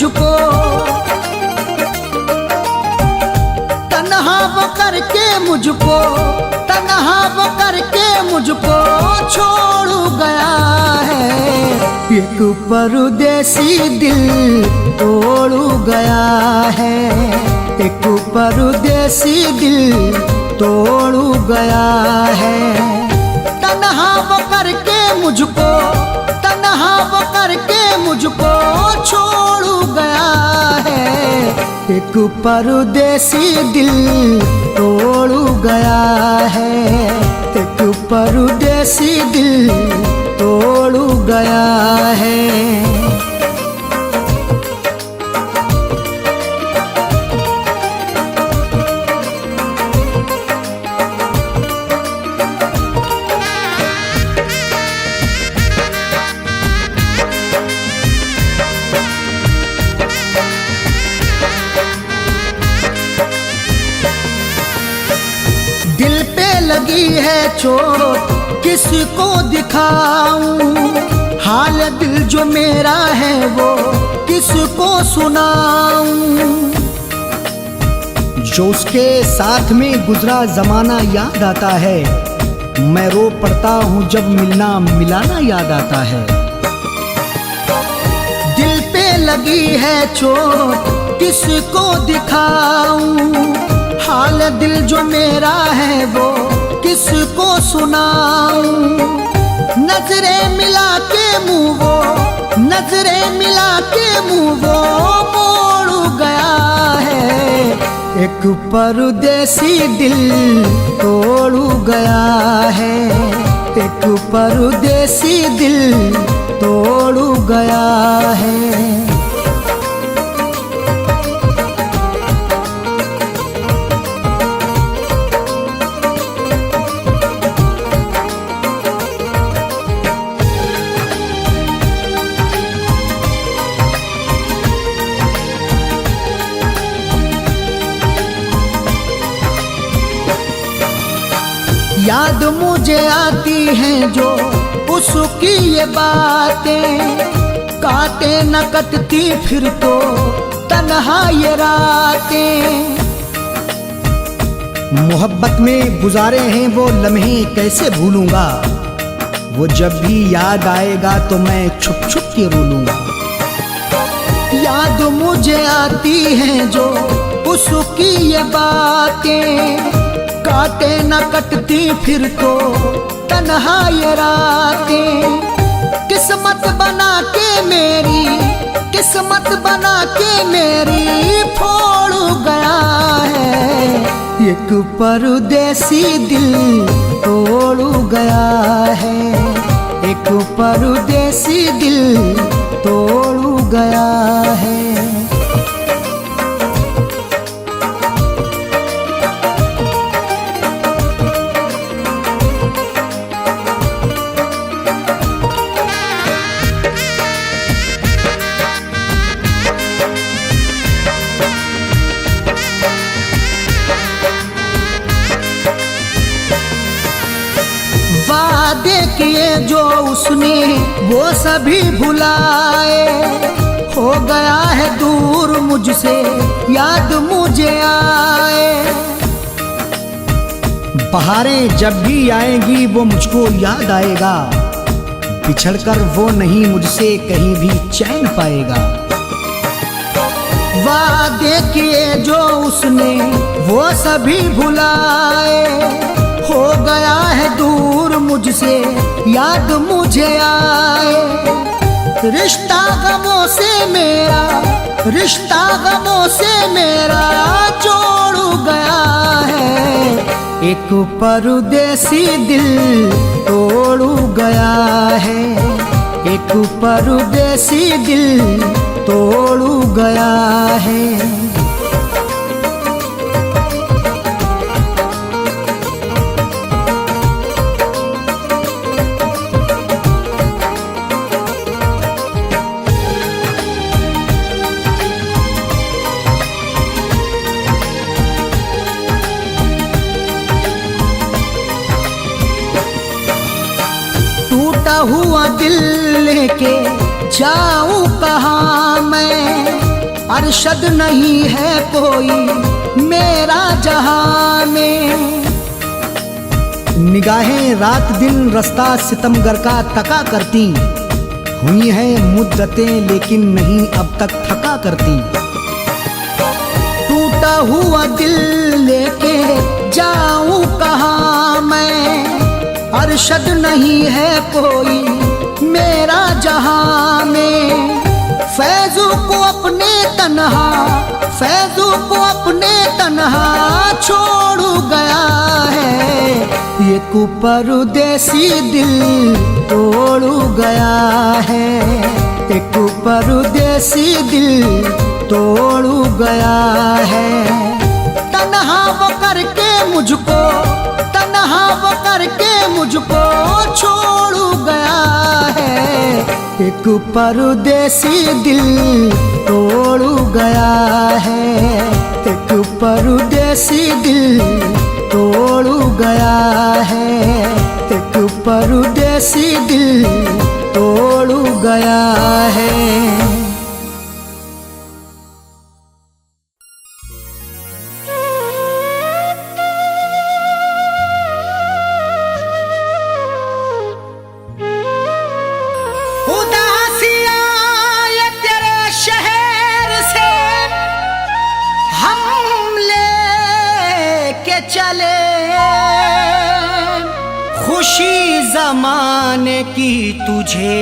मुझको, तन्हा वो करके मुझको, तन्हा वो करके मुझको छोड़ गया है। एक परदेसी दिल तोड़ गया है, एक परदेसी दिल तोड़ गया है। तन्हा वो करके मुझको, तन्हा वो करके मुझको छोड़ गया है। एक परदेसी दिल तोड़ गया है, एक परदेसी दिल तोड़ गया है। दिल पे लगी है चोट किसको दिखाऊं, हाल दिल जो मेरा है वो किसको सुनाऊं। जो उसके साथ में गुजरा जमाना याद आता है, मैं रो पड़ता हूँ जब मिलना मिलाना याद आता है। दिल पे लगी है चोट किसको दिखाऊं, हाल दिल जो मेरा है वो किसको सुनाऊं। नजरें मिला के मुँह वो, नजरें मिला के मुँह वो मोड़ गया है। एक परदेसी दिल तोड़ गया है, एक परदेसी दिल तोड़ गया है। याद मुझे आती हैं जो उसकी ये बातें, काटे न कटती फिर तो तन्हा ये रातें। मोहब्बत में गुजारे हैं वो लम्हे कैसे भूलूंगा, वो जब भी याद आएगा तो मैं छुप छुप के रो लूंगा। याद मुझे आती हैं जो उसकी ये बातें, काटे न कटती फिर तो तन्हा ये रातें। किस्मत बना के मेरी, किस्मत बना के मेरी फोड़ गया है। एक परदेसी दिल तोड़ गया है, एक परदेसी दिल तोड़ गया है। वादे किए जो उसने वो सभी भुलाए, हो गया है दूर मुझसे याद मुझे आए। बहारें जब भी आएंगी वो मुझको याद आएगा, बिछड़कर वो नहीं मुझसे कहीं भी चैन पाएगा। वादे किए जो उसने वो सभी भुलाए, हो गया है दूर मुझसे याद मुझे आए। रिश्ता गमों से मेरा, रिश्ता गमों से मेरा जोड़ गया है। एक परदेसी दिल तोड़ गया है, एक परदेसी दिल तोड़ गया है। टूटा हुआ दिल लेके जाऊं कहाँ मैं, अरशद नहीं है कोई मेरा जहां में। निगाहें रात दिन रास्ता सितमगर का तका करती, हुई है मुद्दतें लेकिन नहीं अब तक थका करती। टूटा हुआ दिल लेके जाऊं कहाँ मैं, अरशद नहीं है कोई मेरा जहां में। फैजू को अपने तन्हा, फैजू को अपने तन्हा छोड़ गया है, ये परदेसी दिल तोड़ गया है, एक परदेसी दिल तोड़ गया है। तन्हा वो करके मुझको, तन्हा वो करके मुझको छोड़ गया है, एक परदेसी दिल तोड़ गया है, एक परदेसी दिल तोड़ गया है, एक परदेसी दिल तोड़ गया है। खुशी जमाने की तुझे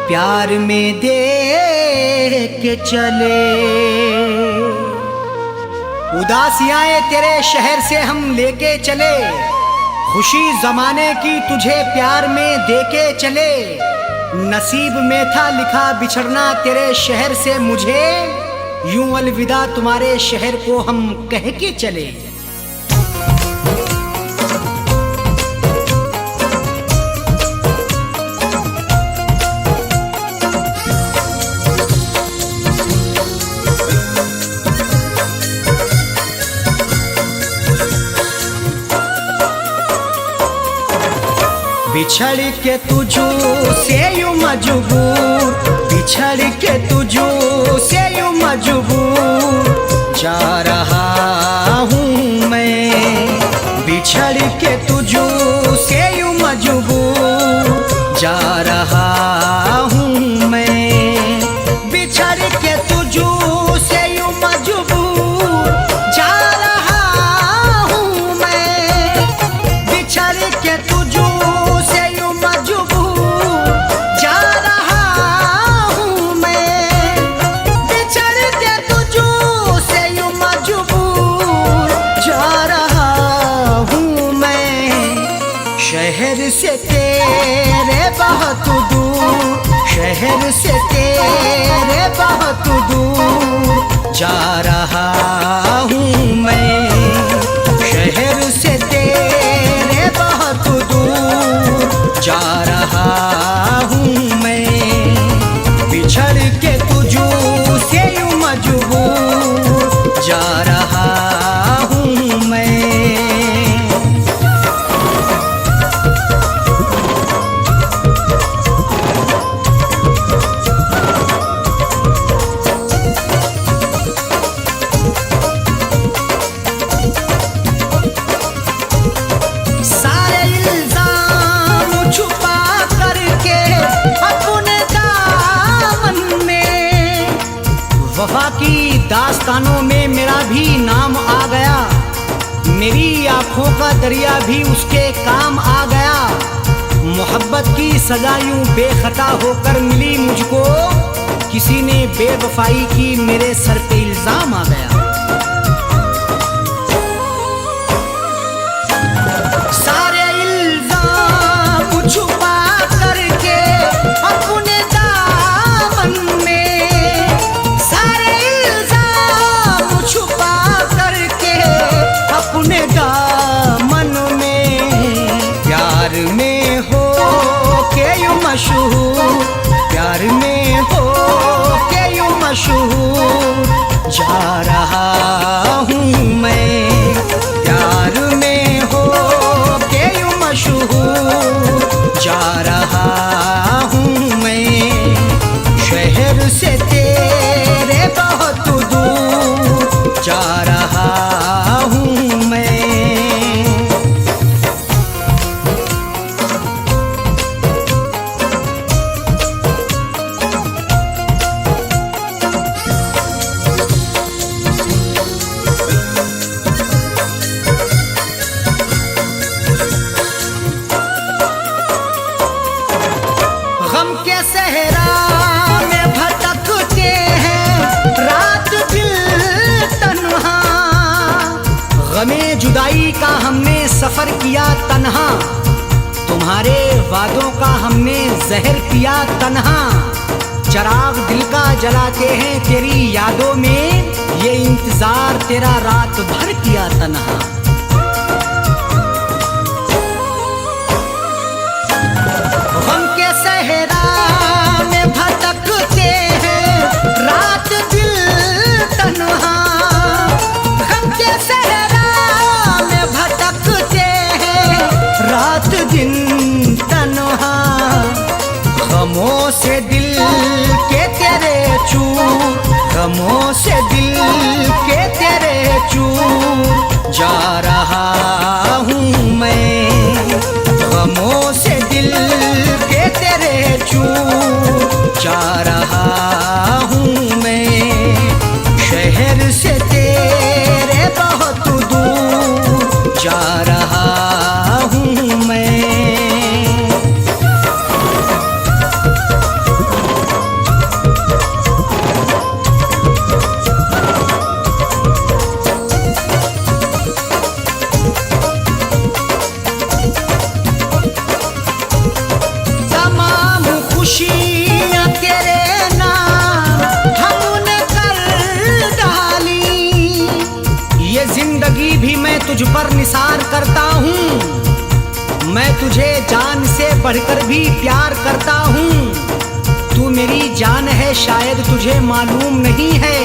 प्यार में दे के चले, उदासियां तेरे शहर से हम लेके चले। खुशी जमाने की तुझे प्यार में दे के चले, नसीब में था लिखा बिछड़ना तेरे शहर से मुझे, यूं अलविदा तुम्हारे शहर को हम कह के चले। बिछड़ के तुझो से यूं मजबूर, बिछड़ के तुझो से यूं मजबूर जा रहा हूँ मैं, बिछड़ के तुझो से यूं मजबूर जा रहा हूँ मैं, बिछड़ के तुझो से यूं मजबूर जा रहा हूँ मैं, बिछड़ के तुझो शहर से तेरे बहुत दूर, शहर से तेरे बहुत दूर जा रहा हूँ मैं, शहर से तेरे बहुत दूर जा रहा हूँ मैं, बिछड़ के तुझो से यूं मजबूर जा रहा हूँ मैं। वफा की दास्तानों में मेरा भी नाम आ गया, मेरी आंखों का दरिया भी उसके काम आ गया, मोहब्बत की सजा यूं बेखता होकर मिली मुझको, किसी ने बेवफाई की मेरे सर पे इल्जाम आ गया। सारे इल्जाम छुपा करके अपने दामन में, सारे इल्जाम छुपा करके अपने दामन में, प्यार में हो के यूं मशहूर, प्यार में हो के यूं मशहूर जा रहा हूँ मैं, प्यार में हो के यूं मशहूर जा रहा हूँ मैं, शहर से तेरे गमे जुदाई का हमने सफर किया तन्हा, तुम्हारे वादों का हमने जहर पिया तन्हा। चराग दिल का जलाते हैं तेरी यादों में, ये इंतजार तेरा रात भर किया तन्हा। गम के सहरा में भटकते हैं रात दिल तन्हा, गम के सहरा में भटकते हैं रात दिन तन्हा। गमों से दिल के तेरे चूर, गमों से दिल के तेरे चूर जा रहा हूँ मैं, गमों से दिल के तेरे चूर जा रहा हूँ मैं। शहर से तेरे बहुत दूर जा रहा हूँ मैं। खुशियाँ तेरे नाम हमने कर डाली, ये जिंदगी भी मैं तुझ पर निसार करता हूँ। मैं तुझे जान से बढ़कर भी प्यार करता हूँ। तू मेरी जान है शायद तुझे मालूम नहीं है,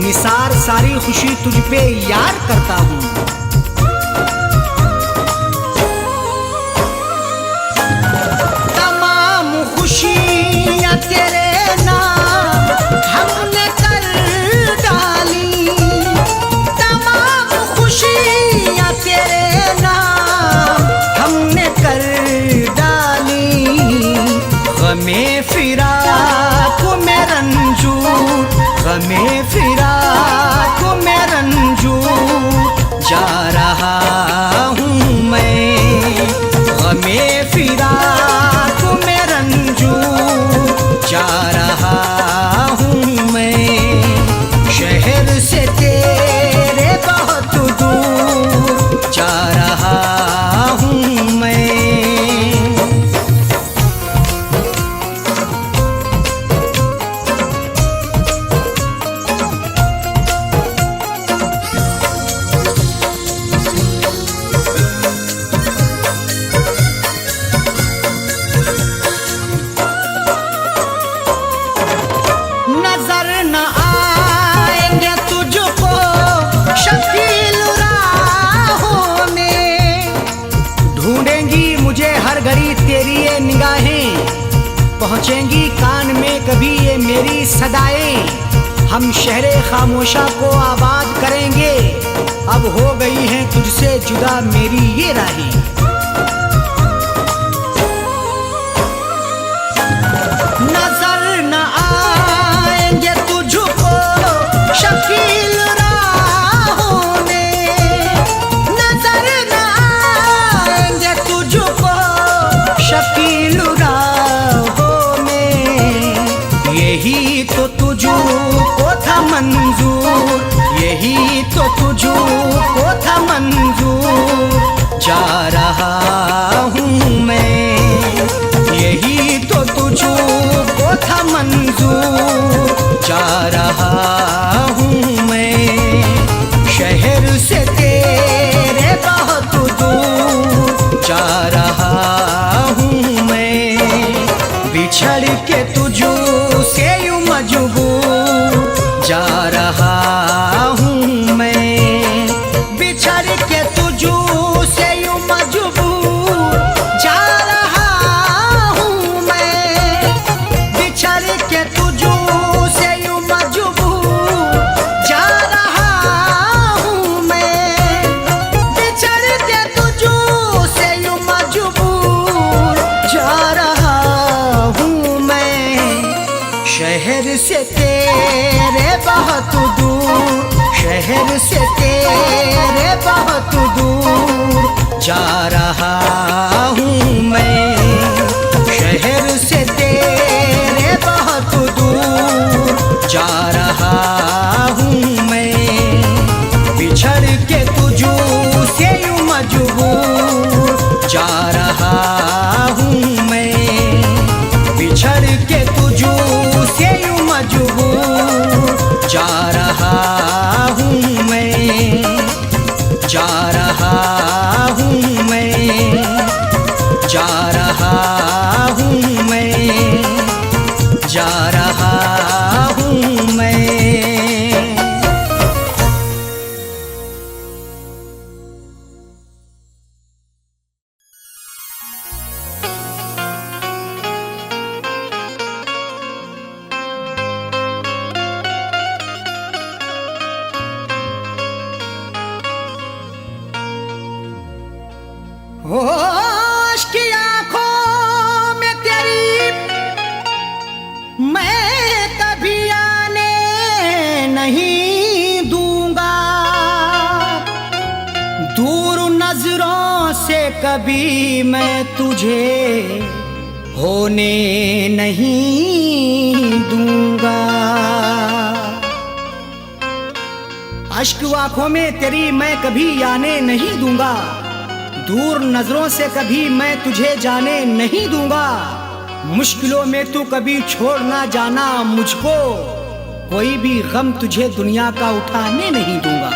निसार सारी खुशी तुझ पे यार करता हूँ। खुशियाँ तेरे नाम हमने कर डाली, तमाम खुशियाँ तेरे नाम हमने कर डाली। गमे फिराक में रंजूर, गमे फिराक में रंजूर जा रहा हूँ मैं, गमे फिराक में रंजूर जा रहा हूँ मैं। शहर से तेरे बहुत दूर जा रहा हूँ मैं। नजर न आएंगे तुझको शकील राहों में, ढूंढेंगी मुझे हर घड़ी तेरी ये निगाहें, पहुंचेंगी कान में कभी ये मेरी सदाएं। हम शहरे खामोशा को आबाद करेंगे, अब हो गई हैं तुझसे जुदा मेरी ये राहें। नजर न आएंगे तुझको शकील राहों में, नजर न आएंगे तुझको शकील राहों में। यही तो तुझको था मंजूर, यही तो तुझको था मंजूर जा रहा हूँ मैं, यही तो तुझको था मंजूर जा रहा हूँ मैं। शहर से तेरे बहुत दूर जा रहा हूँ मैं, बिछड़ के तुझो से यूं मजबूर जा रहा हूँ मैं, बिछड़ के तुझो से यूं मजबूर जा रहा हूँ मैं, बिछड़ के तुझो से यूं मजबूर जा रहा हूँ मैं, बिछड़ के तुझो से यूं मजबूर जा रहा हूँ मैं। शहर से तेरे बहुत दूर, शहर से तेरे बहुत दूर जा रहा हूँ मैं, शहर से तेरे बहुत दूर जा रहा हूँ मैं, बिछड़ के तुझ मजबूर जा रहा हूँ मैं, बिछड़ के तुझसे यूं मजबूर जा रहा हूँ मैं, जा रहा हूँ मैं, जा रहा हूँ मैं, जा रहा हूँ मैं। होश की आंखों में तेरी मैं कभी आने नहीं दूंगा, दूर नजरों से कभी मैं तुझे होने नहीं दूंगा। अश्क आंखों में तेरी मैं कभी आने नहीं दूंगा, दूर नजरों से कभी मैं तुझे जाने नहीं दूंगा। मुश्किलों में तू कभी छोड़ ना जाना मुझको, कोई भी गम तुझे दुनिया का उठाने नहीं दूंगा।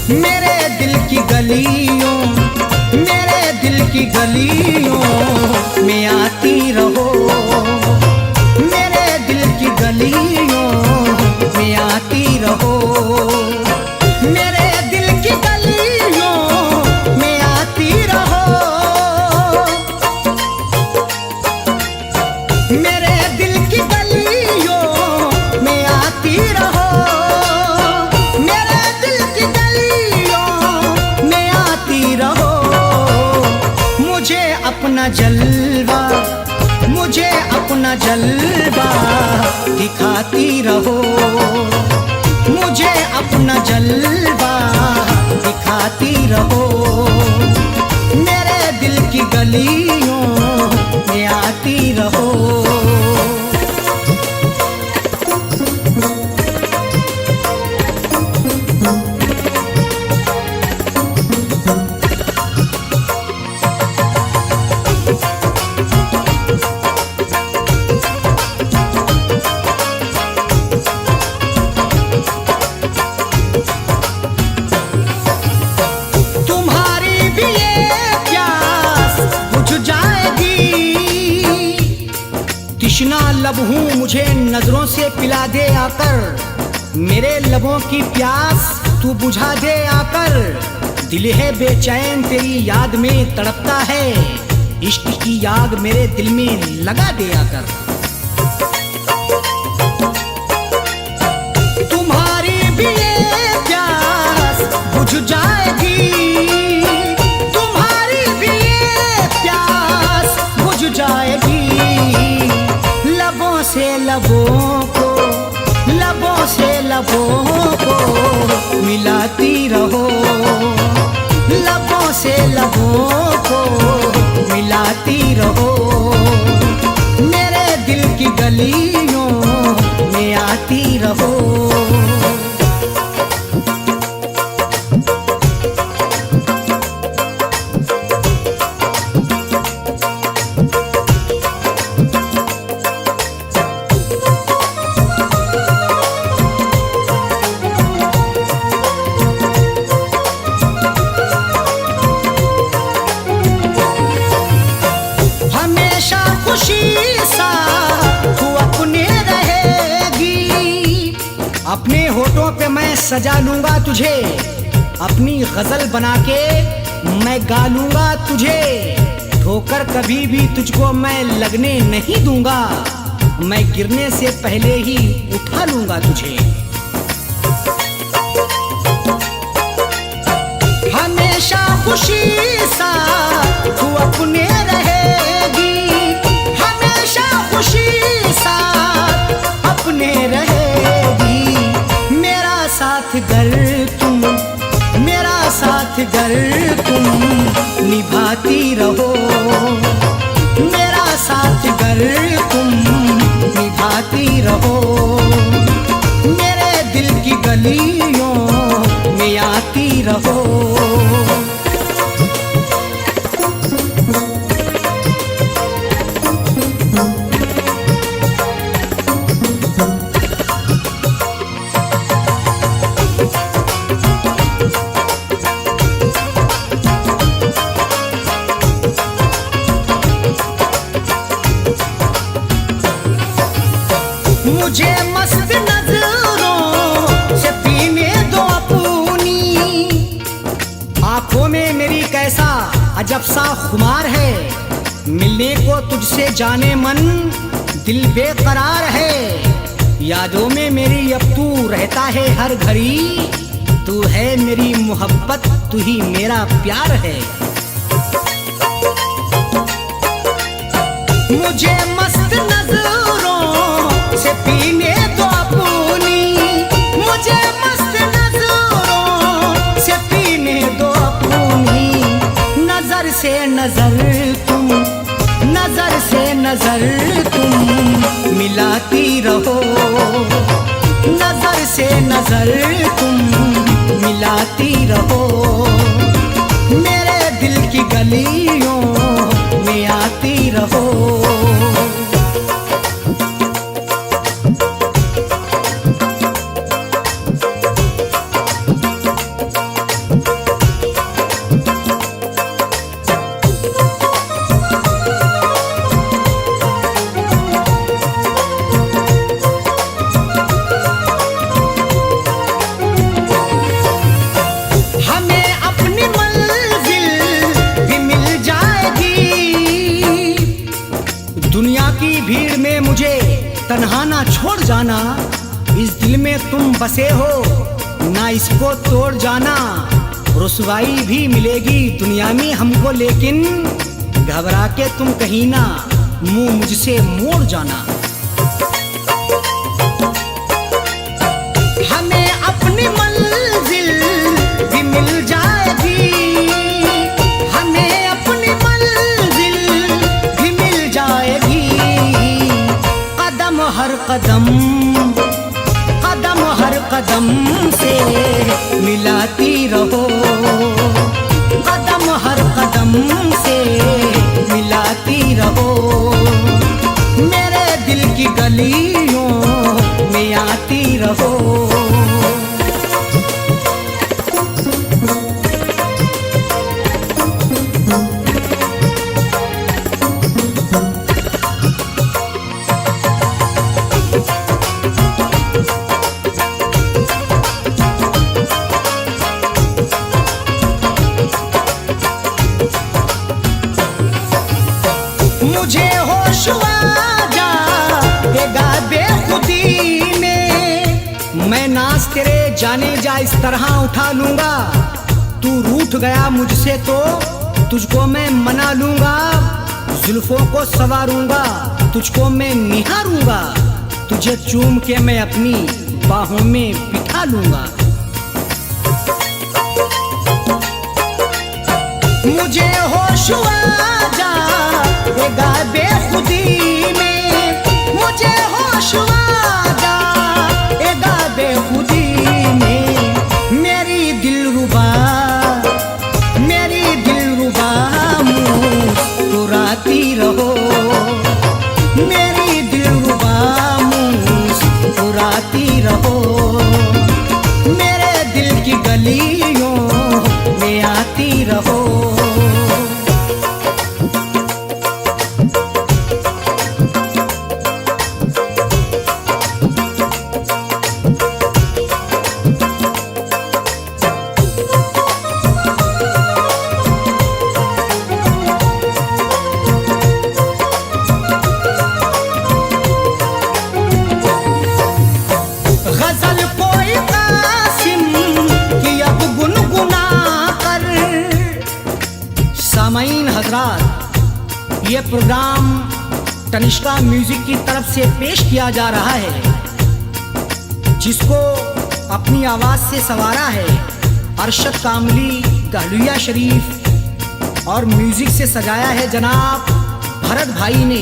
मेरे दिल की गलियों में आती रहो, मेरे दिल की गलियों में आती रहो, मेरे दिल की गलियों में आती रहो, मेरे दिल की गलियों में आती रहो, अपना जलवा, मुझे अपना जलवा दिखाती रहो, मुझे अपना जलवा दिखाती रहो, मेरे दिल की गलियों में आती रहो। तृष्णा लब हूँ मुझे नजरों से पिला दे आकर, मेरे लबों की प्यास तू बुझा दे आकर, दिल है बेचैन तेरी याद में तड़पता है, इश्क की आग मेरे दिल में लगा दे आकर। तुम्हारी भी ये प्यास बुझ जाएगी, तुम्हारी भी ये प्यास बुझ जाएगी, लबों से लबों को, लबों से लबों को मिलाती रहो, लबों से लबों को मिलाती रहो, मेरे दिल की गलियों में आती रहो। अपने होठों पे मैं सजा लूंगा तुझे, अपनी गजल बना के मैं गा लूंगा तुझे, ठोकर कभी भी तुझको मैं लगने नहीं दूंगा, मैं गिरने से पहले ही उठा लूंगा तुझे। हमेशा खुशी सा तू अपने रहेगी, हमेशा मिलाती रहो, मेरा साथ गर तुम निभाती रहो, मेरे दिल की गलियों में आती रहो। मुझे मस्त नजरों से पीने दो अपनी, आंखों में मेरी कैसा अजब सा खुमार है, मिलने को तुझसे जाने मन दिल बेकरार है, यादों में मेरी अब तू रहता है हर घड़ी, तू है मेरी मोहब्बत, तू ही मेरा प्यार है। मुझे मस्त नजरों से पीने दो अपनी, मुझे मस्त नजरों से पीने दो अपनी, नजर से नजर तुम, नजर से नजर तुम मिलाती रहो, नजर से नजर तुम मिलाती रहो, मेरे दिल की गलियों में आती रहो। दुनिया की भीड़ में मुझे तन्हा ना छोड़ जाना, इस दिल में तुम बसे हो ना इसको तोड़ जाना, रुसवाई भी मिलेगी दुनिया में हमको, लेकिन घबरा के तुम कहीं ना मुंह मुझसे मोड़ जाना। हमें अपनी मंजिल भी मिल जाएगी, हमें अपनी मंजिल भी मिल जाएगी, कदम हर कदम, कदम हर कदम से मिलाती रहो, कदम हर कदम से मिलाती रहो, मेरे दिल की गलियों में आती रहो। मुझे होश आ जाएगा बेखुदी में, मैं नाज तेरे जाने जा इस तरह उठा लूंगा, तू रूठ गया मुझसे तो तुझको मैं मना लूंगा, जुल्फों को संवारूंगा तुझको मैं निहारूंगा, तुझे चूम के मैं अपनी बाहों में बिठा लूंगा। मुझे होश आ जाएगा बेखुदी में, मुझे होश आ जाएगा बेखुदी में, मेरी दिलरुबा, मेरी दिलरुबा मुस्कुराती रहो, मेरी दिलरुबा मुस्कुराती रहो, मेरे दिल की गलियों में आती रहो। गजल कोई कासिम की अब गुनगुना कर, सामाईन हजरात, ये प्रोग्राम तनिष्का म्यूजिक की तरफ से पेश किया जा रहा है, जिसको अपनी आवाज से संवारा है अरशद कामली, गहलुया शरीफ और म्यूजिक से सजाया है जनाब भरत भाई ने।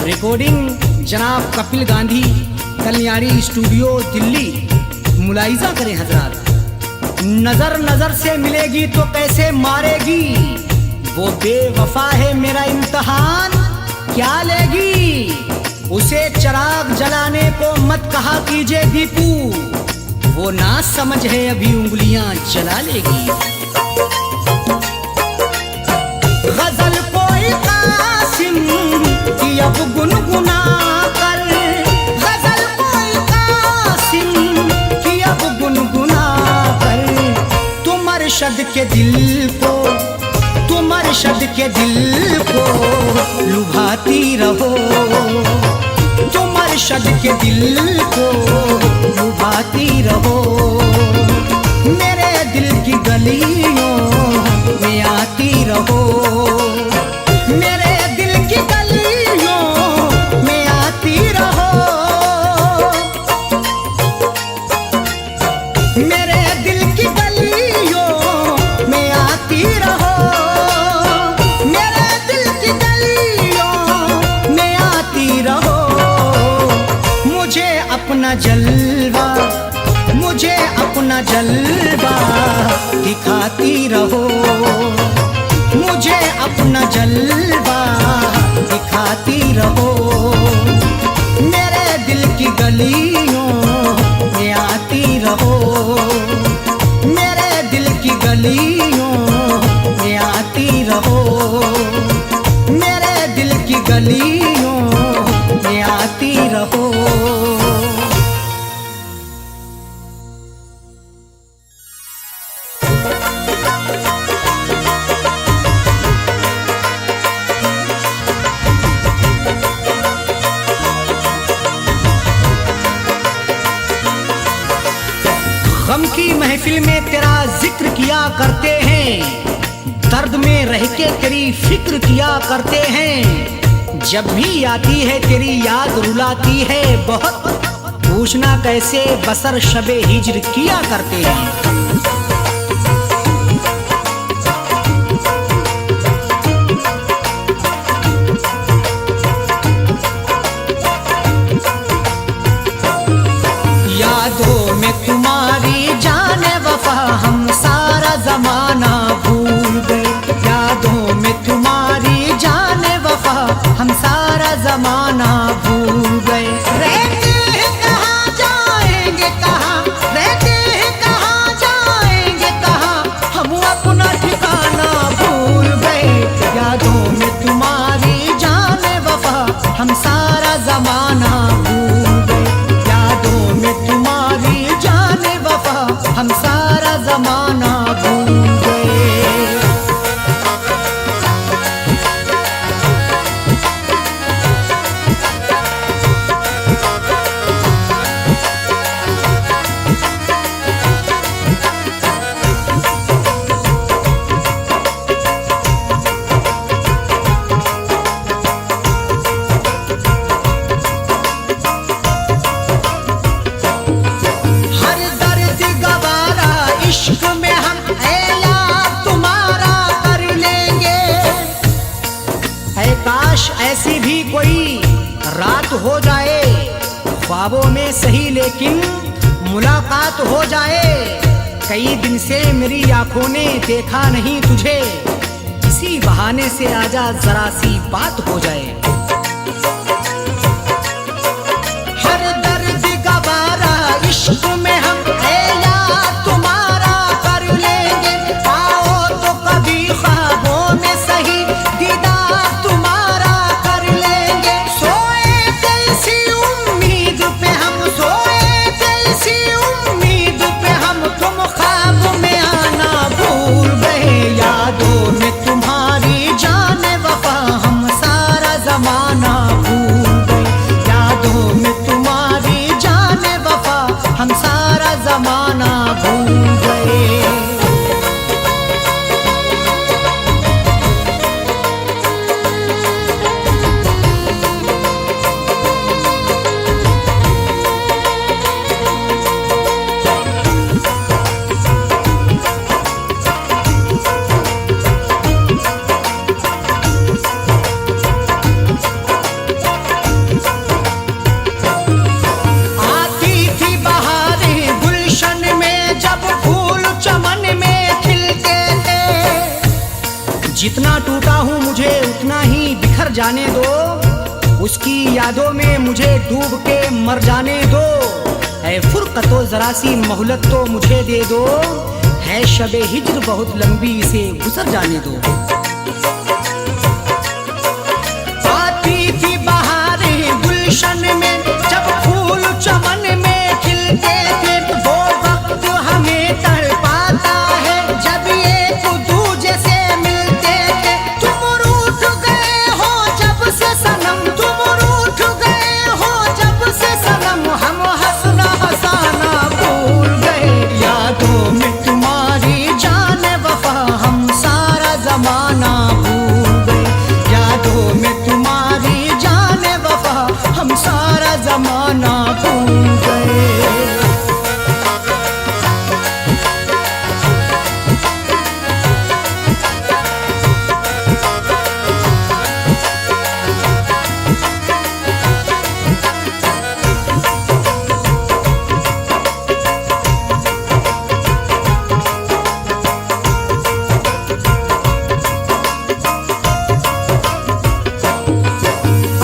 रिकॉर्डिंग जनाब कपिल गांधी, कल्याणी स्टूडियो, दिल्ली। मुलाहिजा करें हजरात। नजर नजर से मिलेगी तो कैसे मारेगी, वो बेवफा है मेरा इम्तिहान क्या लेगी। उसे चिराग जलाने को मत कहा कीजिए दीपू, वो ना समझ है अभी उंगलियां जला लेगी। गजल कोई कासिम की अब गुनगुना कर, गजल कोई कासिम की अब गुनगुना कर। तुम अरशद के दिल को, तुम अरशद के दिल को लुभाती रहो, तुम अरशद के दिल को लुभाती रहो। मेरे दिल की गलियों में आती रहो, मेरे दिल की गलियों में आती रहो। मेरे दिल की गलियों में आती रहो, मेरे दिल की गलियों में आती रहो। मुझे अपना जलवा, मुझे अपना जलवा दिखाती रहो, मुझे अपना जलवा दिखाती रहो। मेरे दिल की गलियों में आती रहो, मेरे दिल की गलियों में आती रहो, मेरे दिल की गलियों में आती रहो। गम की महफिल में तेरा जिक्र किया करते हैं, दर्द में रह के तेरी फिक्र किया करते हैं। जब भी आती है तेरी याद रुलाती है बहुत, पूछना कैसे बसर शबे हिज्र किया करते हैं। यादों में तुम्हारी जाने वफा हम सारा जमाना भूल गए, यादों में तुम्हारी जाने वफा हम सारा जमाना भूल गए। रहते हैं कहाँ जाएंगे कहाँ, रहते हैं कहाँ जाएंगे कहाँ, हम अपना ठिकाना भूल गए। यादों में तुम्हारी जाने वफा हम सारा जमाना भूल गए, यादों में तुम्हारी जाने वफा हम सारा जमाना भूल गए। हर दर्द गवारा इश्क में हम याद तुम्हारा कर लेंगे। है काश ऐसी भी कोई रात हो जाए, ख्वाबों में सही लेकिन मुलाकात हो जाए। कई दिन से मेरी आंखों ने देखा नहीं तुझे, इसी बहाने से आजा जरा सी बात हो जाए। हर दर्द गवारा इश्क में हम याद तुम्हारा कर लेंगे। आओ तो कभी ख्वाबों में सही दीदार तुम्हारा कर लेंगे। सोए थे इसी उम्मीद पे हम, सोए थे इसी उम्मीद पे हम, तुम ख्वाब में आना भूल गए। यादों में तुम्हारी जाने वफा हम सारा जमाना भूल गए, यादों में तुम्हारी जाने वफा हम सारा जमाना भूल गए। जाने दो, उसकी यादों में मुझे डूब के मर जाने दो। है फुरकतो जरा सी मोहलत तो मुझे दे दो, है शबे हिज्र बहुत लंबी इसे गुजर जाने दो। आती थी बहारें गुलशन में, जब फूल चमन में खिलते थे, वो वक्त हमें तड़पाता है जब एक दूजे से मिलते थे। तुम रूठ गए हो जब से सनम, तुम रूठ गए हो जब से सनम, हम हंसना हंसाना भूल गए। यादों में तुम्हारी जान वफा हम सारा जमाना भूल गए। यादों में तुम्हारी जान वफा हम सारा जमाना भूल गए।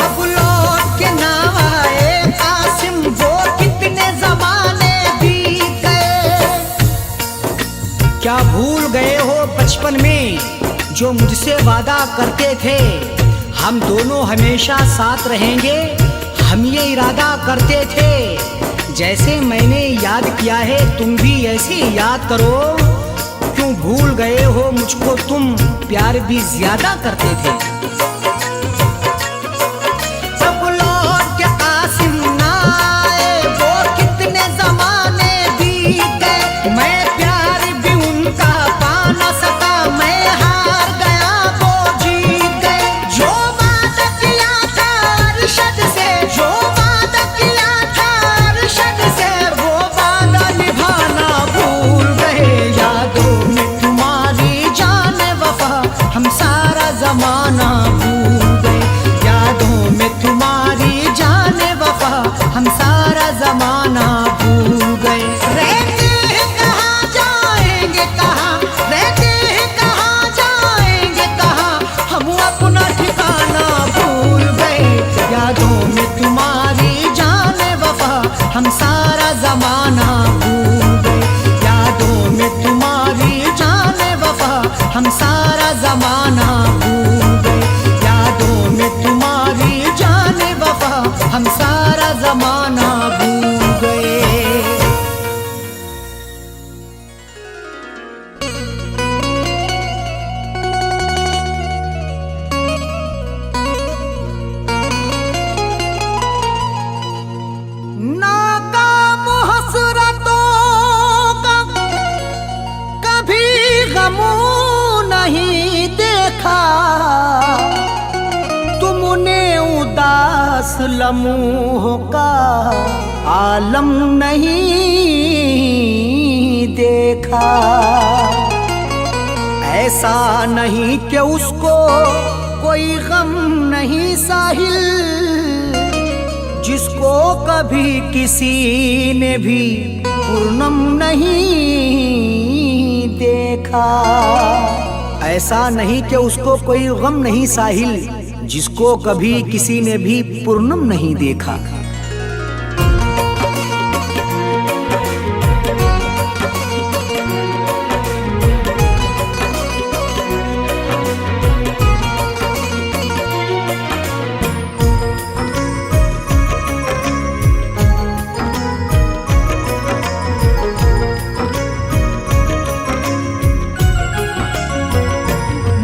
अब लौट के ना आए कासिम, वो कितने जमाने बीत गए। क्या भूल गए हो बचपन में जो मुझसे वादा करते थे, हम दोनों हमेशा साथ रहेंगे, हम ये इरादा करते थे। जैसे मैंने याद किया है तुम भी ऐसे याद करो। क्यों भूल गए हो मुझको तुम, प्यार भी ज्यादा करते थे। अब लौट के कासिम ना आए, वो कितने जमाने बीत गए। मैं प्यार भी उनका पा न सका, मैं हार गया वो जीत गए। जो वादा किया था अरशद से, जो वादा किया था अरशद से, वो वादा निभाना भूल गए। यादों में तुम्हारी जान वफा हम सारा जमाना भूल गए। यादों में तुम्हारी जान वफा हम सारा जमाना भूल गए। रहते हैं कहाँ जाएंगे कहाँ, रहते हैं कहाँ जाएंगे कहाँ, हम अपना ठिकाना भूल गए। यादों में तुम्हारी जान वफा हम सारा जमाना भूल गए। यादों में तुम्हारी जान वफा हम सारा जमाना भूल गए। यादों में तुम्हारी जान वफा हम सारा जमाना भूल गए। नाकाम हसरतों का कभी गमू नहीं देखा, तुमने उदास लम्हों का आलम नहीं देखा। ऐसा नहीं कि उसको कोई गम नहीं साहिल, जिसको कभी किसी ने भी पूर्णम नहीं देखा। ऐसा नहीं कि उसको कोई गम नहीं साहिल, जिसको कभी किसी ने भी पूर्णम नहीं देखा।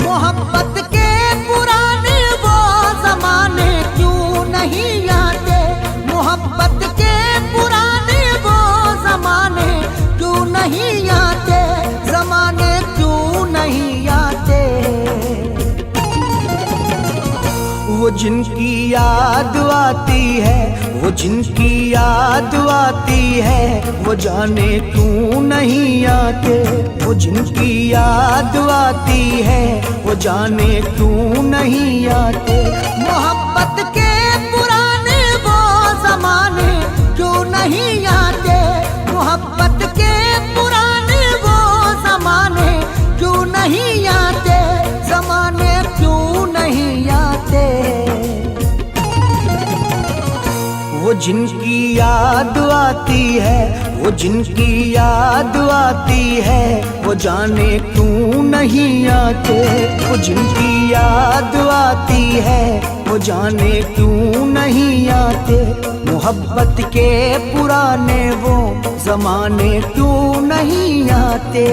मोहब्बत के पुराने वो जमाने क्यों नहीं आते, मोहब्बत के पुराने वो जमाने क्यों नहीं आते, जमाने क्यों नहीं आते। वो जिनकी याद आती है, वो जिनकी याद आती है, वो जाने क्यों नहीं आते। वो जिनकी याद आती है, वो जाने क्यों नहीं आते। मोहब्बत के पुराने वो जमाने क्यों नहीं आते, मोहब्बत के पुराने वो जमाने क्यों नहीं आते, जमाने क्यों नहीं आते। जिनकी याद आती है, वो जिनकी याद आती है, वो जाने क्यों नहीं आते। वो जिनकी याद आती है, वो जाने क्यों नहीं आते। मोहब्बत के पुराने वो जमाने क्यों नहीं आते।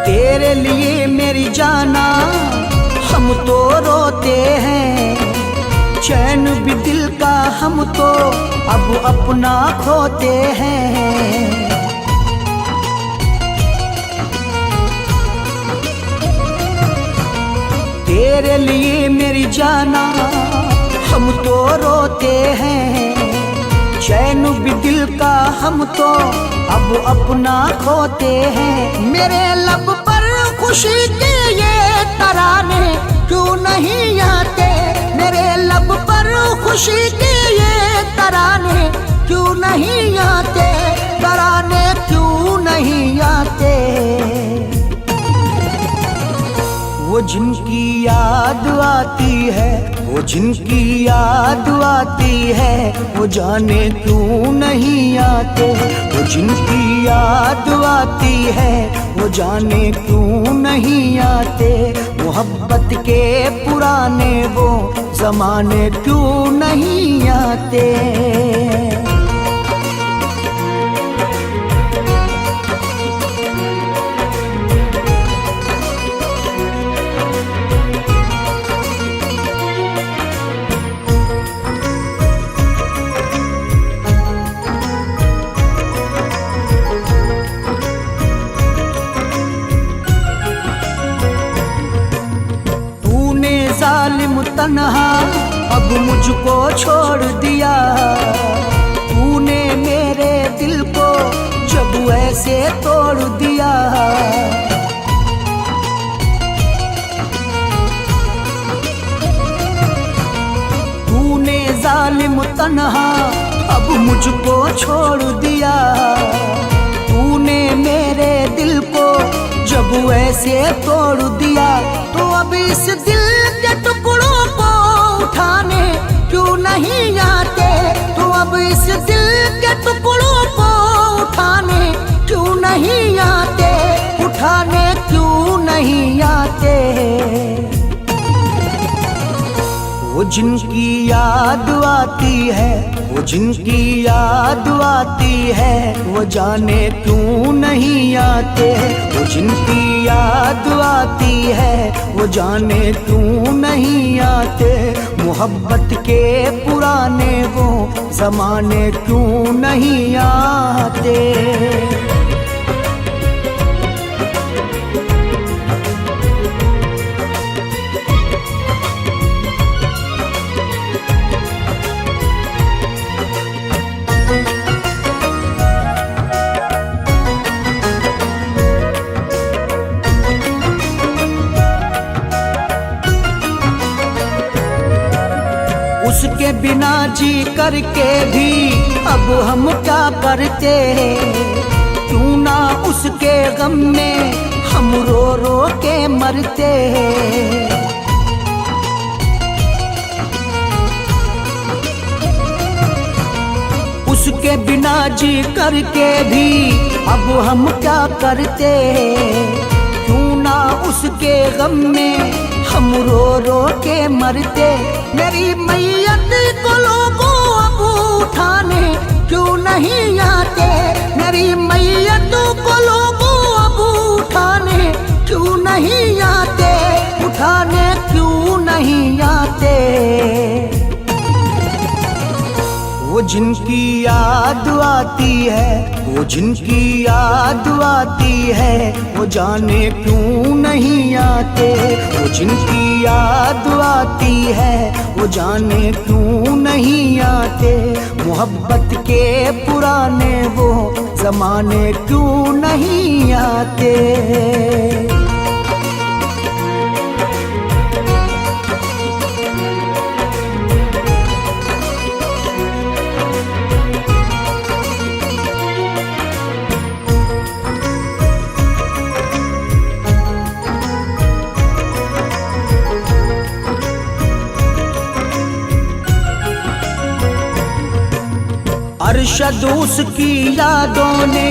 तेरे लिए मेरी जाना हम तो रोते हैं, चैन भी दिल का हम तो अब अपना खोते हैं। तेरे लिए मेरी जाना हम तो रोते हैं, चैन भी दिल का हम तो अब अपना खोते हैं। मेरे लब पर खुशी के ये तराने क्यों नहीं आते। मेरे लब पर खुशी के ये तराने क्यों नहीं आते। तराने क्यों नहीं आते। वो जिनकी याद आती है, वो जिनकी याद आती है, वो जाने क्यों नहीं आते। वो जिनकी याद आती है, वो जाने क्यों नहीं आते। मोहब्बत के पुराने वो जमाने क्यों नहीं आते। जालिम तन्हा अब मुझको छोड़ दिया। तूने मेरे दिल को जब ऐसे तोड़ दिया। तूने जालिम तन्हा अब मुझको छोड़ दिया। तूने मेरे दिल को जब ऐसे तोड़ दिया, तो अब इस दिल के टुकड़ों को उठाने क्यों नहीं आते। तो अब इस दिल के टुकड़ों को उठाने क्यों नहीं आते। उठाने क्यों नहीं आते। वो जिनकी याद आती है, वो जिनकी याद आती है, वो जाने क्यों नहीं आते। वो जिनकी याद आती है, वो जाने क्यों नहीं आते। मोहब्बत के पुराने वो जमाने क्यों नहीं आते। उसके बिना जी करके भी अब हम क्या करते। क्यों ना उसके गम में हम रो रो के मरते। उसके बिना जी करके भी अब हम क्या करते। क्यों ना उसके गम में हम रो रो के मरते। मेरी मैयत को लोगों अब उठाने क्यों नहीं आते। मेरी मैयत को लोगों अब उठाने क्यों नहीं आते। उठाने क्यों नहीं आते। वो जिनकी याद आती है, वो जिनकी याद आती है, वो जाने क्यों नहीं आते। वो जिनकी याद आती है, वो जाने क्यों नहीं आते। मोहब्बत के पुराने वो जमाने क्यों नहीं आते। अरशद उसकी यादों ने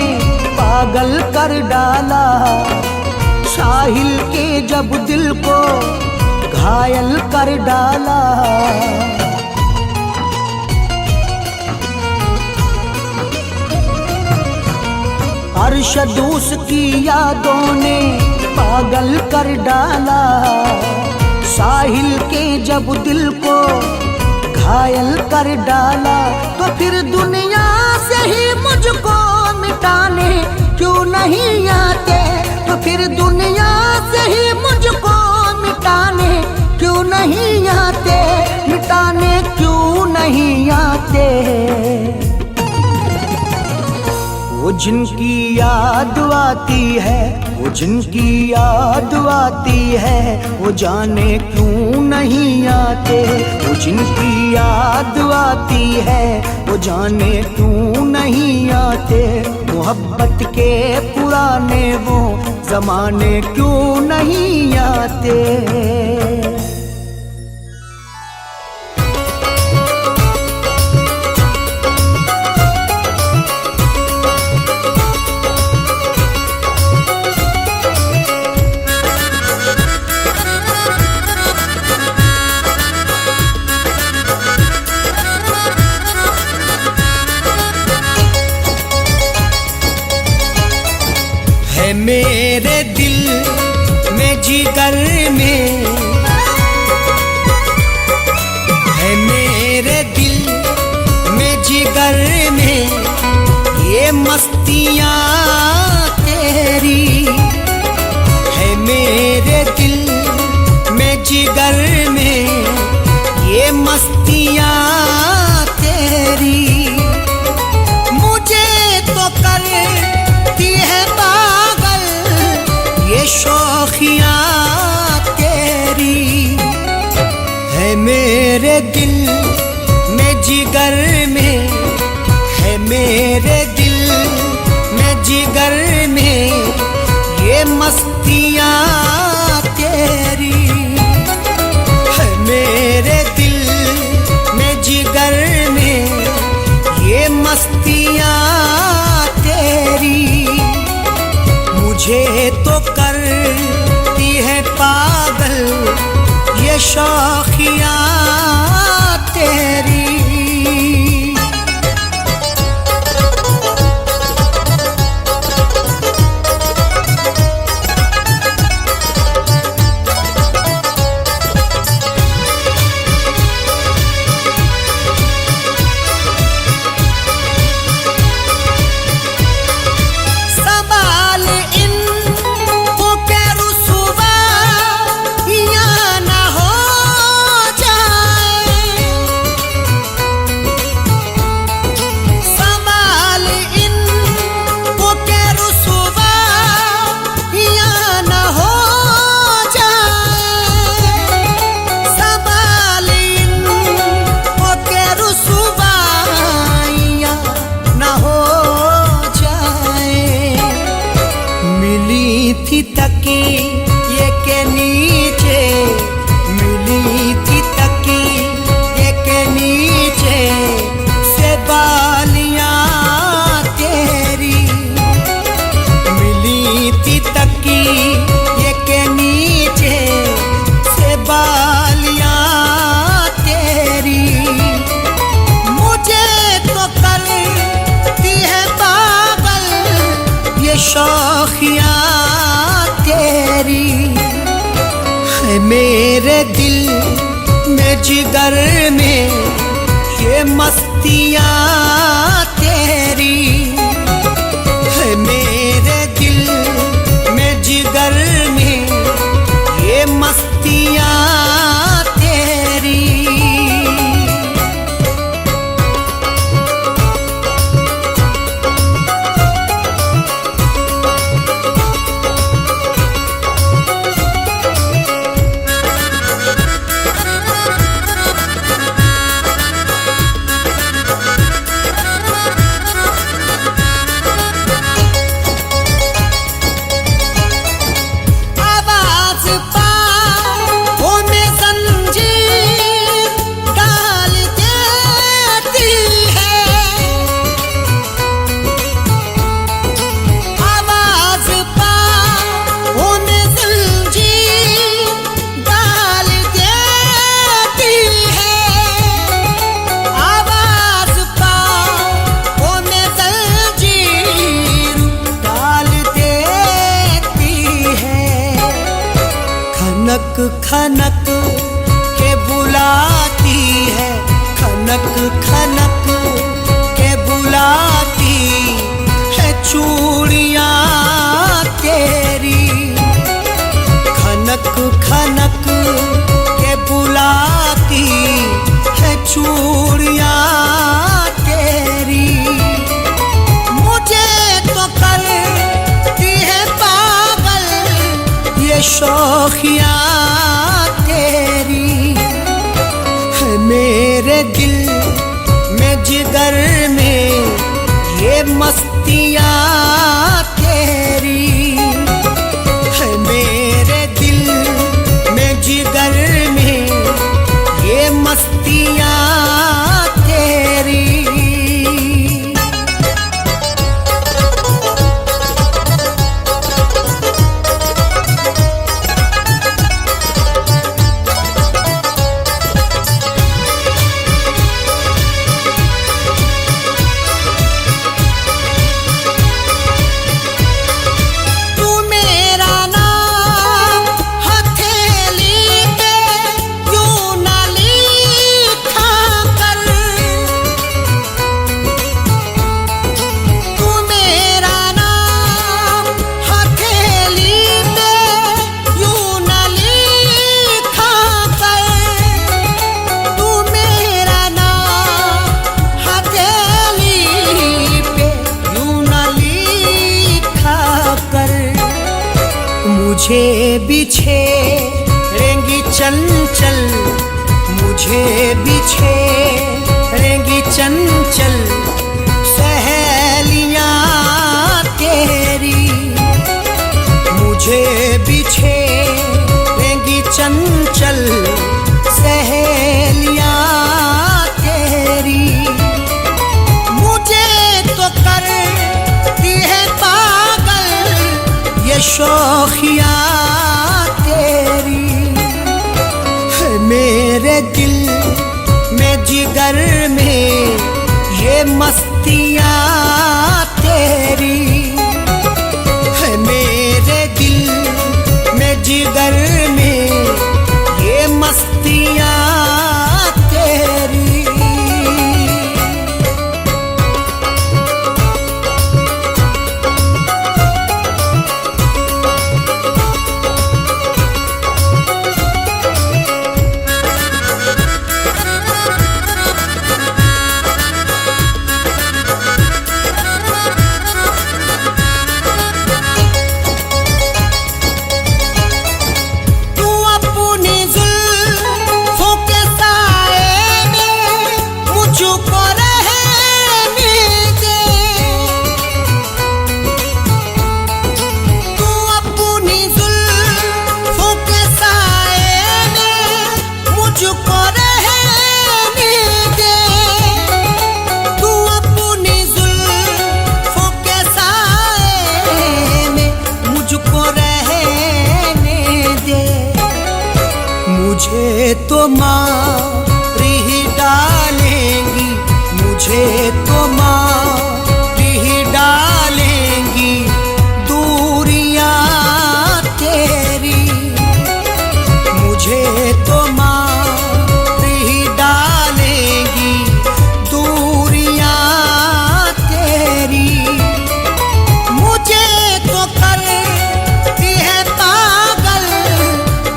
पागल कर डाला, साहिल के जब दिल को घायल कर डाला। अरशद उसकी यादों ने पागल कर डाला, साहिल के जब दिल को घायल कर डाला। तो फिर दुनिया से ही मुझको मिटाने क्यों नहीं आते, तो फिर दुनिया से ही मुझको मिटाने क्यों नहीं आते, मिटाने क्यों नहीं आते। वो जिनकी याद आती है, वो जिनकी याद आती है, वो जाने क्यों नहीं आते। वो जिनकी याद आती है, वो जाने क्यों नहीं आते। मोहब्बत के पुराने वो जमाने क्यों नहीं आते। मेरे दिल में जिगर में है, मेरे दिल में जिगर में ये मस्तियाँ तेरी है। मेरे दिल में जिगर में ये मस्तियाँ तेरी, मुझे तो करती है ये शौखियाँ तेरी है। मेरे दिल में जिगर में है, मेरे दिल में जिगर में ये मस्तियाँ तेरी है। मेरे दिल में जिगर में ये मस्तियाँ तेरी, मुझे तो करती है पागल ये शौखियाँ तेरी। तकिए के नीचे मिली थी, तकिए के नीचे से बालियां तेरी मिली थी, तकिए के नीचे से बालियां तेरी, मुझे तो करती है पागल ये शौखियाँ तेरी है। मेरे दिल में जिगर में ये मस्तियाँ तेरी है। मेरे दिल में जिगर में ये मस्तियाँ तेरी। खनक के बुलाती है, खनक खनक के बुलाती है चूड़ियाँ तेरी। खनक खनक के बुलाती है चूड़ियाँ तेरी। मुझे तो करती है पागल ये शौखियाँ तेरी। है मेरे दिल में जिगर में ये मस्तियाँ तेरी। है मेरे दिल में जिगर में ये मस्तियाँ तेरी। मुझे बिछेरेंगी चंचल, मुझे बिछेरेंगी चंचल सहेलियाँ तेरी। मुझे बिछेरेंगी चंचल सहेलियाँ तेरी। मुझे तो करती है पागल ये शौखियाँ तेरी। है मेरे दिल में जिगर में ये मस्तियाँ तेरी। है मेरे दिल में जिगर में ये मस्तियाँ तेरी। मुझे तो मार ही डालेंगी, मुझे तो मार ही डालेंगी दूरियां तेरी। मुझे तो मार ही डालेंगी दूरियां तेरी। मुझे तो करती है पागल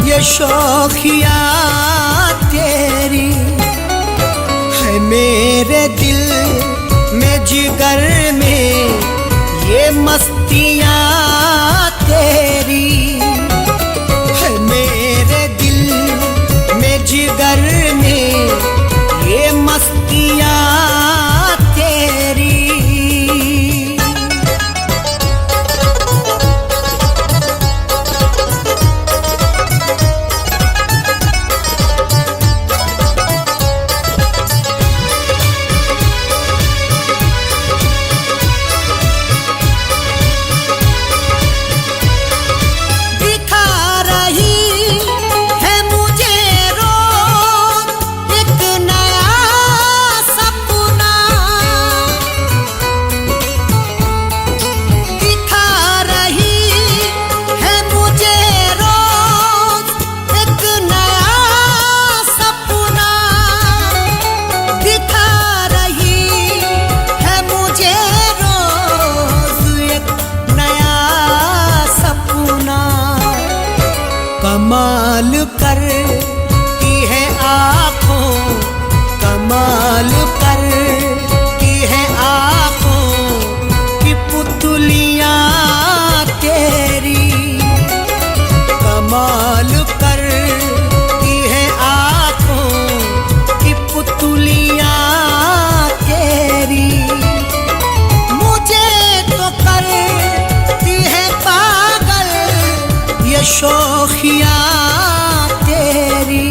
ये शौखियाँ तेरी। है मेरे दिल में जिगर में ये मस्तियाँ तेरी। है मेरे दिल में जिगर में ये मस्तियाँ तेरी। कमाल करती है आँखों, कमाल करती है आँखों की पुतलियाँ तेरी, कमाल करती है आँखों की पुतलियाँ तेरी। मुझे तो करती है पागल ये शौखियाँ तेरी,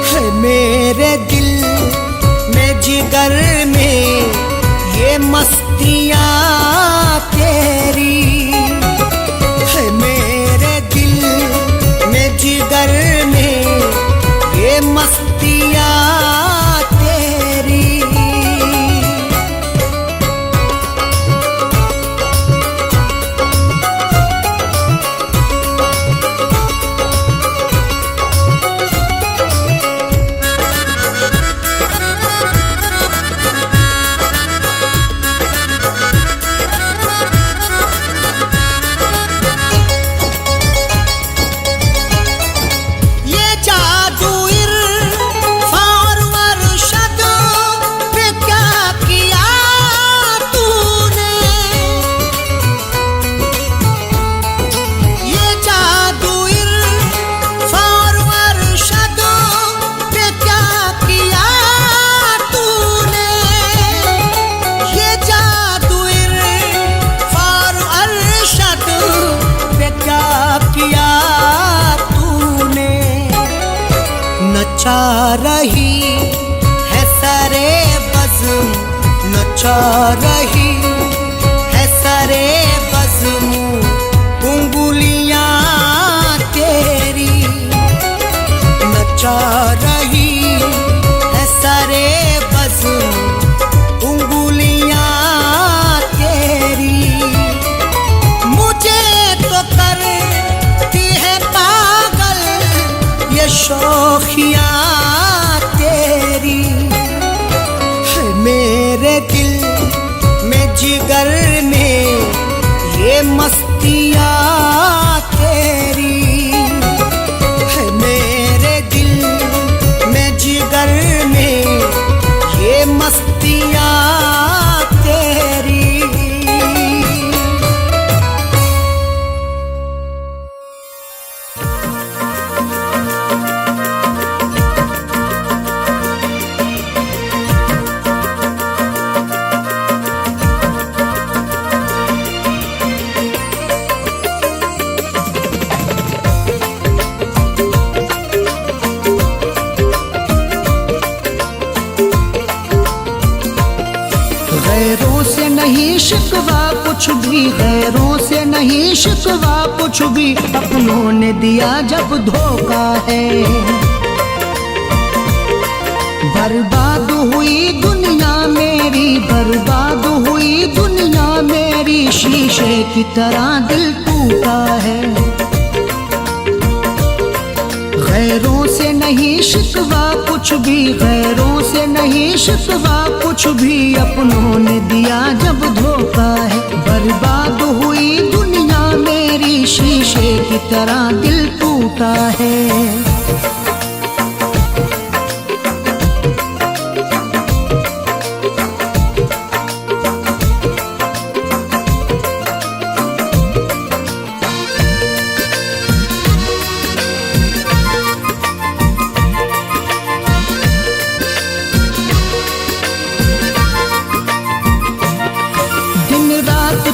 है मेरे दिल में जिगर में ये मस्तियाँ तेरी, है मेरे दिल में जिगर में ये मस्तियाँ तेरी। नचा रही है सरे बज़्म, नचा रही है सरे बज़्म उंगलियाँ तेरी, नचा रही है सरे बज़्म उंगलियाँ तेरी। मुझे तो करती है पागल ये शौखियाँ तेरी, है मेरे दिल में जिगर में ये मस्तियाँ तेरी, है मेरे दिल में जिगर में ये मस्तियाँ तेरी। गैरों से नहीं शिकवा कुछ भी, गैरों से नहीं शिकवा कुछ भी, अपनों ने दिया जब धोखा है। बर्बाद हुई दुनिया मेरी, बर्बाद हुई दुनिया मेरी, शीशे की तरह दिल टूटा है। गैरों से नहीं शिकवा कुछ भी, गैरों से नहीं शिकवा कुछ भी, अपनों ने दिया जब धोखा है। बर्बाद हुई दुनिया मेरी, शीशे की तरह दिल टूटा है।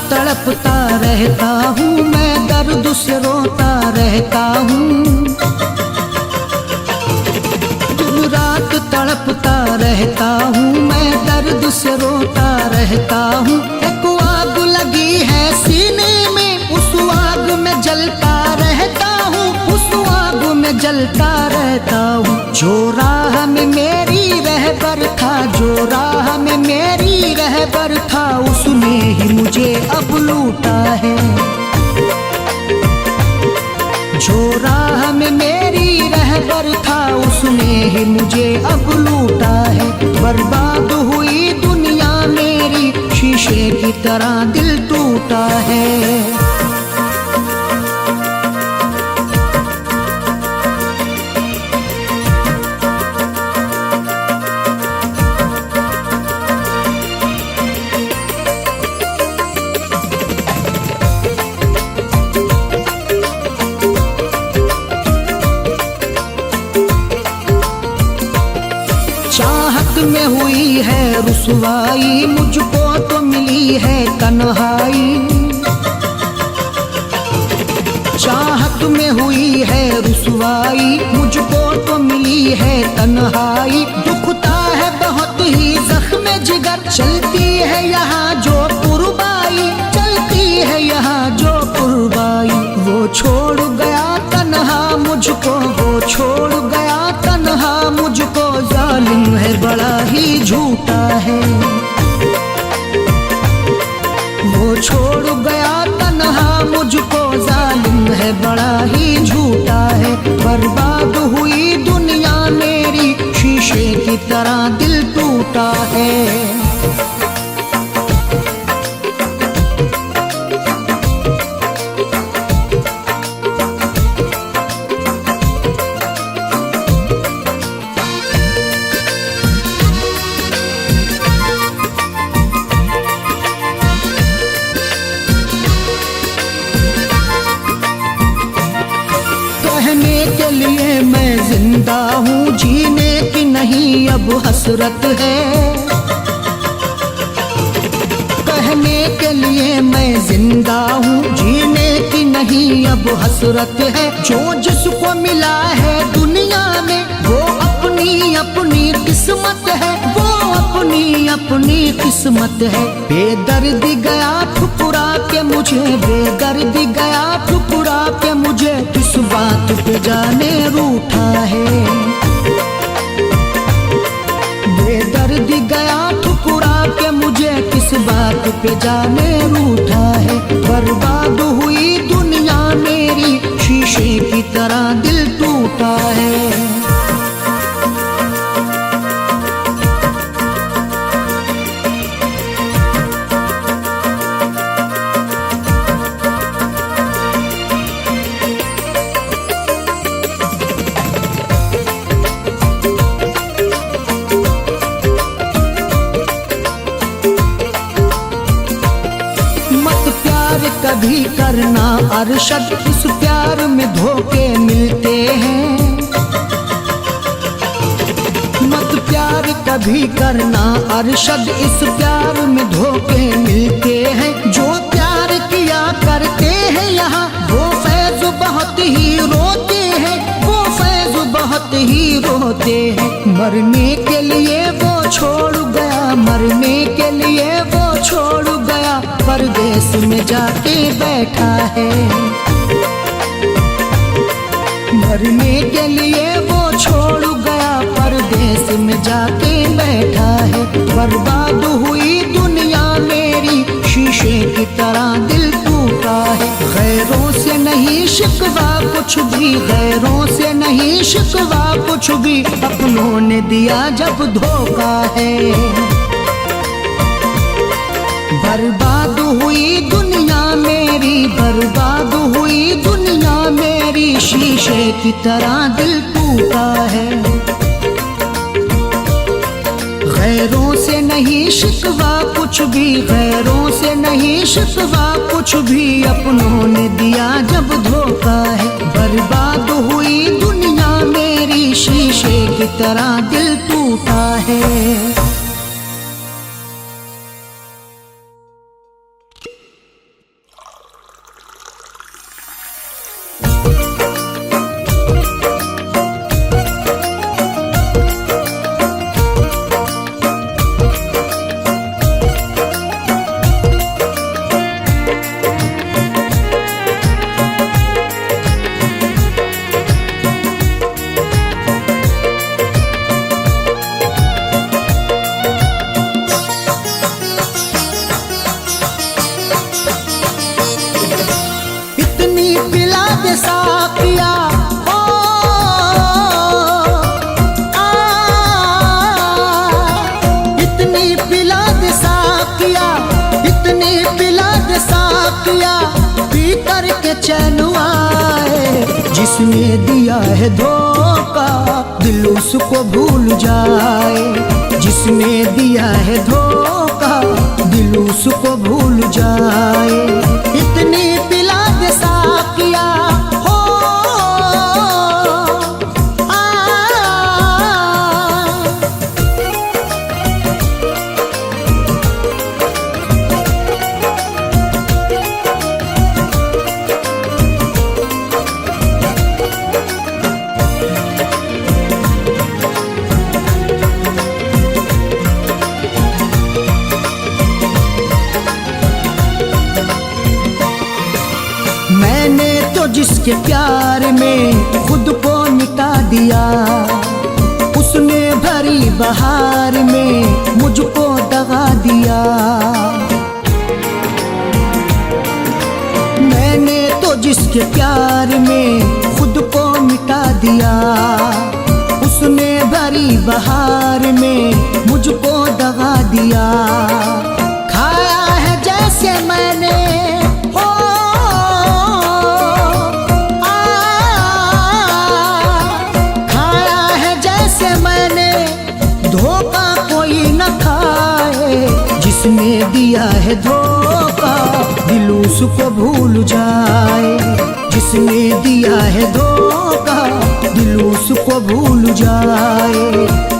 तड़पता रहता हूँ मैं, दर्द से रोता रहता हूँ, दिन रात तड़पता रहता हूँ मैं, दर्द से रोता रहता हूँ। एक आग लगी है सीने में, उस आग में जलता रहता हूँ, उस आग में जलता रहता हूँ। जो राह में मेरी रहबर था, जो राह में मेरी रहबर था, उसने ही मुझे अब लूटा है। जो राह में मेरी रहबर था, उसने ही मुझे अब लूटा है। बर्बाद हुई दुनिया मेरी, शीशे की तरह दिल टूटा है। रुसवाई, मुझको तो मिली है तन्हाई। चाहत में हुई है रुसवाई, मुझको तो मिली है तन्हाई। दुखता है बहुत ही जख्म जिगर, चलती है यहाँ जो पुरबाई, चलती है यहाँ जो पुरबाई। वो छोड़ गया तन्हा मुझको, वो छोड़ गया तन्हा मुझको, जालिम है बड़ा ही झूठा है। वो छोड़ गया तन्हा मुझको, जालिम है बड़ा ही झूठा है। बर्बाद हुई दुनिया मेरी, शीशे की तरह दिल टूटा है। कहने के लिए मैं जिंदा हूँ, जीने की नहीं अब हसरत है। कहने के लिए मैं जिंदा हूँ, जीने की नहीं अब हसरत है। जो जिसको मिला है दुनिया में, वो अपनी अपनी किस्मत है, वो अपनी अपनी किस्मत है। बेदर्दी गया ठुकरा के मुझे, बेदर्दी गया ठुकरा के मुझे, किस बात पे जाने रूठा है। बेदर्दी गया ठुकरा के मुझे, किस बात पे जाने रूठा है। बर्बाद हुई दुनिया मेरी, शीशे की तरह दिल टूटा है। कभी करना अरशद, इस प्यार में धोखे मिलते हैं। मत प्यार कभी करना अरशद, इस प्यार में धोखे मिलते हैं। जो प्यार किया करते हैं यहाँ, वो फैज़ बहुत ही रोते हैं, वो फैज़ बहुत ही रोते हैं। मरने के लिए वो छोड़ गया, मरने के लिए वो छोड़ गया, परदेस में जाके बैठा है। मरने के लिए वो छोड़ गया, परदेस में जाके बैठा है। बर्बाद हुई दुनिया मेरी, शीशे की तरह दिल टूटा है। गैरों से नहीं शिकवा कुछ भी, गैरों से नहीं शिकवा कुछ भी, अपनों ने दिया जब धोखा है। बर्बाद हुई दुनिया मेरी, बर्बाद हुई दुनिया मेरी, शीशे की तरह दिल टूटा है। गैरों से नहीं शिकवा कुछ भी, गैरों से नहीं शिकवा कुछ भी, अपनों ने दिया जब धोखा है। बर्बाद हुई दुनिया मेरी, शीशे की तरह दिल टूटा है। चैन आए, जिसने दिया है धोखा दिल उसको भूल जाए। जिसने दिया है धोखा दिल उसको भूल जाए। इतनी पिला दे साकिया हो जिसके प्यार में खुद को मिटा दिया, उसने भरी बहार में मुझको दगा दिया। मैंने तो जिसके प्यार में खुद को मिटा दिया, उसने भरी बहार में मुझको दगा दिया। खाया है जैसे मैंने हो खाया है जैसे मैंने, धोखा कोई न खाए। जिसने दिया है धोखा दिल उसको भूल जाए, जिसने दिया है धोखा दिल उसको भूल जाए।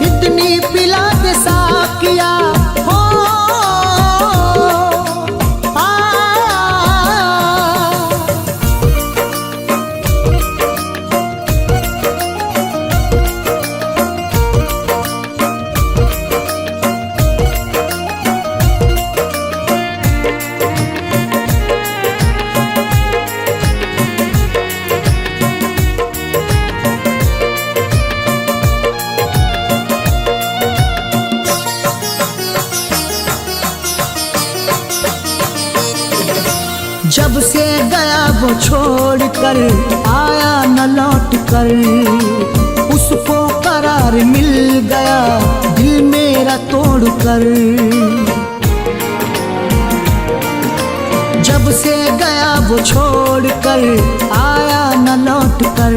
इतनी पिला के साकिया हो जब से गया वो छोड़ कर, आया न लौट कर। उसको करार मिल गया दिल मेरा तोड़ कर। जब से गया वो छोड़ कर, आया न लौट कर।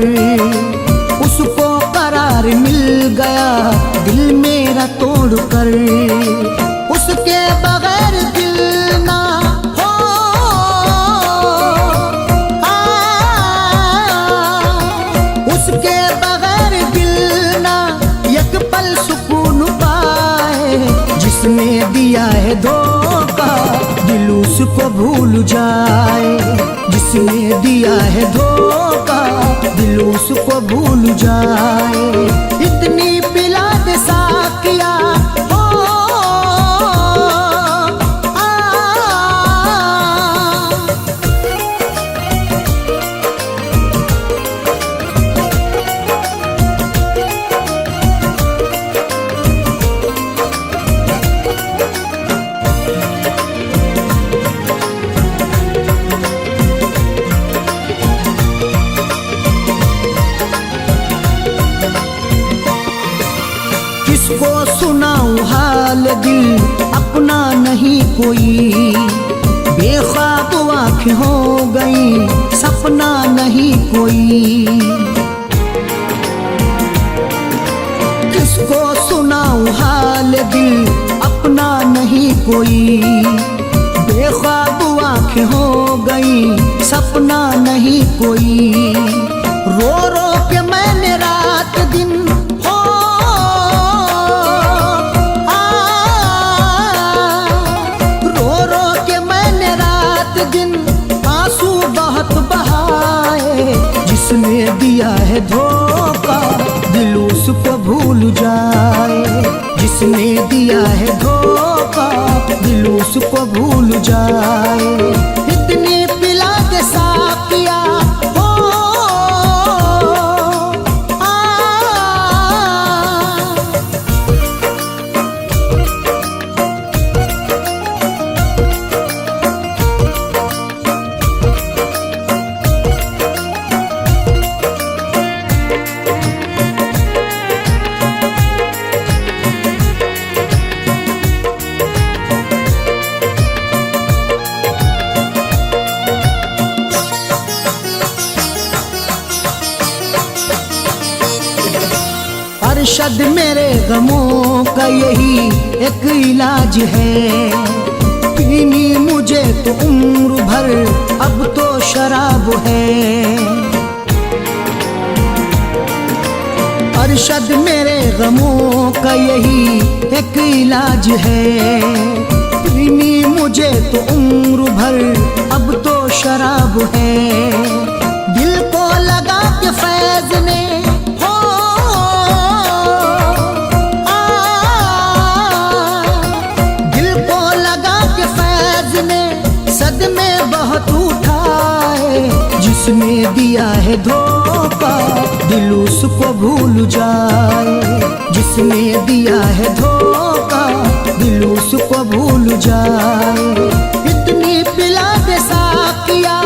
उसको करार मिल गया दिल मेरा तोड़ कर। उसके बगैर दिल ना उसके बगैर दिल ना एक पल सुकून पाए। जिसने दिया है धोखा दिल उसको भूल जाए, जिसने दिया है धोखा दिल उसको भूल जाए। इतनी पिला दे साकिया हो किसको सुनाऊं हाल दिल अपना नहीं कोई। बेख्वाब आँखें हो गई सपना नहीं कोई। किसको सुनाऊं हाल दिल अपना नहीं कोई। बेख्वाब आँखें हो गई सपना नहीं कोई। रो रो के मैंने रात दिन आंसू बहुत बहाए। जिसने दिया है धोखा दिल उसको भूल जाए, जिसने दिया है धोखा दिल उसको भूल जाए। इतनी पिला के साकिया हो अरशद मेरे गमों का यही एक इलाज है। पीनी मुझे तो उम्र भर अब तो शराब है। अरशद मेरे गमों का यही एक इलाज है। पीनी मुझे तो उम्र भर अब तो शराब है। दिल को लगा के फैज ने बहुत उठाए। आए, जिसने दिया है धोखा दिल उसको भूल जाए। जिसने दिया है धोखा दिल उसको भूल जाए। इतनी पिला दे साकिया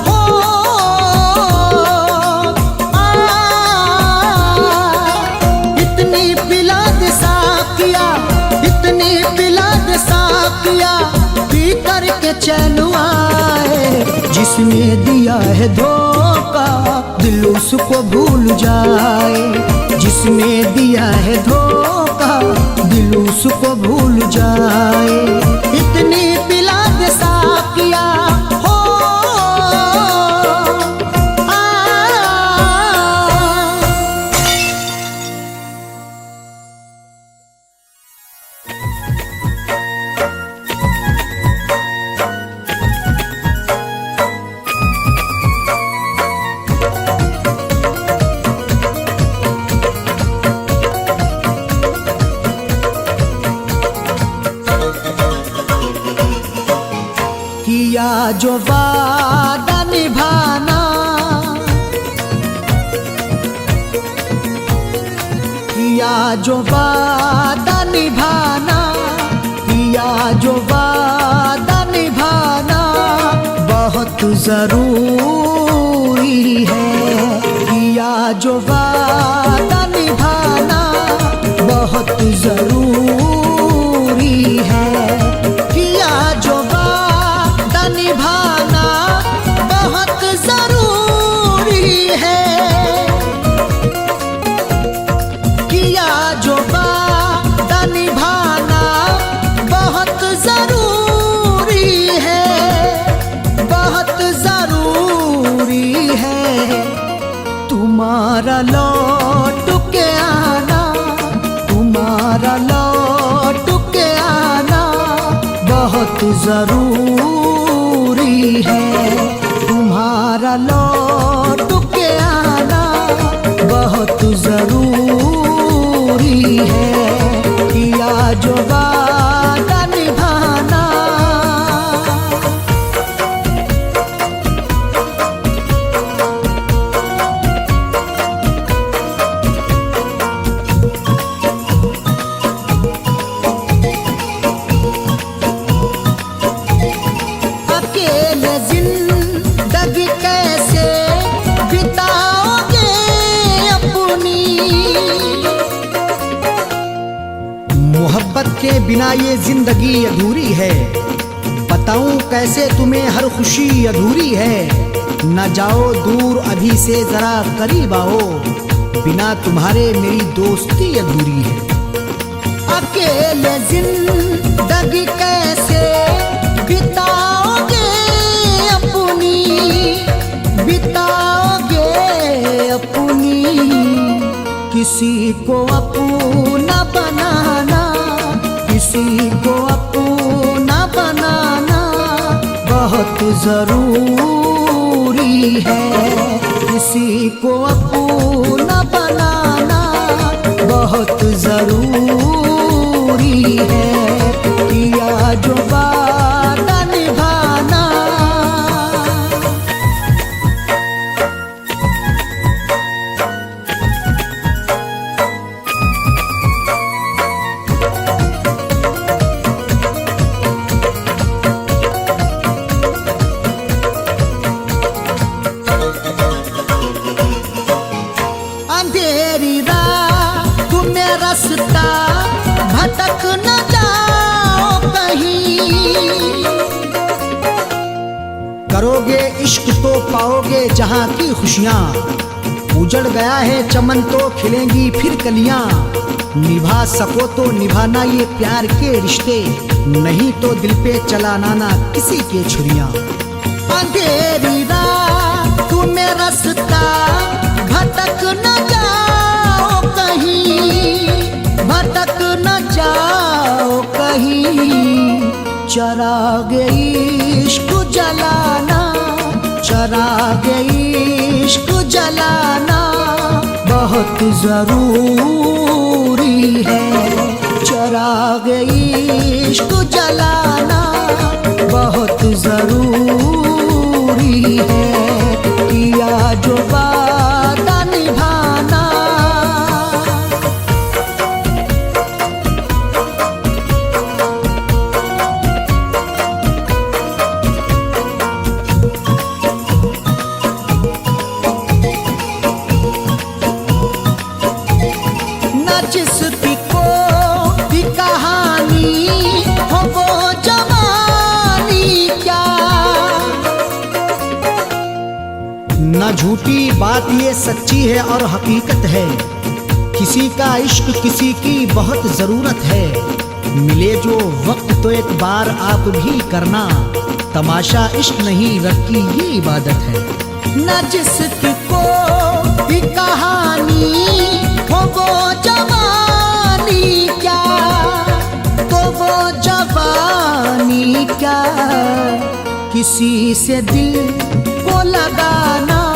हो इतनी पिला दे साकिया, इतनी पिला दे साकिया, पी करके चैन आए। जिसने दिया है धोखा दिल उसको भूल जाए। जिसने दिया है धोखा दिल उसको भूल जाए। इतनी पिला दे साकिया हो किया जो वादा निभाना, किया जो वादा निभाना, किया जो वादा निभाना बहुत जरूरी है। किया जो वादा निभाना बहुत जरूरी है। किया जो निभाना बहुत जरूरी है। किया जो वादा निभाना बहुत जरूरी है, बहुत जरूरी है। तुम्हारा लौट के आना, तुम्हारा लौट के आना बहुत जरूरी है। तुम्हारा लौट के आना बहुत जरूरी है। किया जो वादा निभाना। मोहब्बत के बिना ये जिंदगी अधूरी है। बताऊं कैसे तुम्हें हर खुशी अधूरी है। न जाओ दूर अभी से जरा करीब आओ, बिना तुम्हारे मेरी दोस्ती अधूरी है। अकेले जिंदगी कैसे बिताओगे अपनी, बिताओगे अपनी। किसी को अपना बनाना, किसी को अपना बनाना बहुत जरूरी है। किसी को अपना बनाना बहुत जरूरी है। किया जो वादा निभाना। अंधेरी रात में रास्ता भटक न जाओ कहीं। करोगे इश्क तो पाओगे जहां की खुशियां। उजड़ गया है चमन तो खिलेंगी फिर कलियां। निभा सको तो निभाना ये प्यार के रिश्ते, नहीं तो दिल पे चलाना ना किसी के छुरियां। अंधेरी रात में रास्ता भटक न जाओ कहीं, भटक न जाओ कहीं। चराग इश्क जलाना, चराग इश्क जलाना बहुत जरूरी है। चराग इश्क जलाना बहुत जरूरी है। ना झूठी बात ये सच्ची है और हकीकत है। किसी का इश्क किसी की बहुत जरूरत है। मिले जो वक्त तो एक बार आप भी करना, तमाशा इश्क नहीं रब की ये इबादत है। न जिसकी कोई कहानी हो वो जवानी क्या, तो वो जवानी क्या। किसी से दिल को लगाना,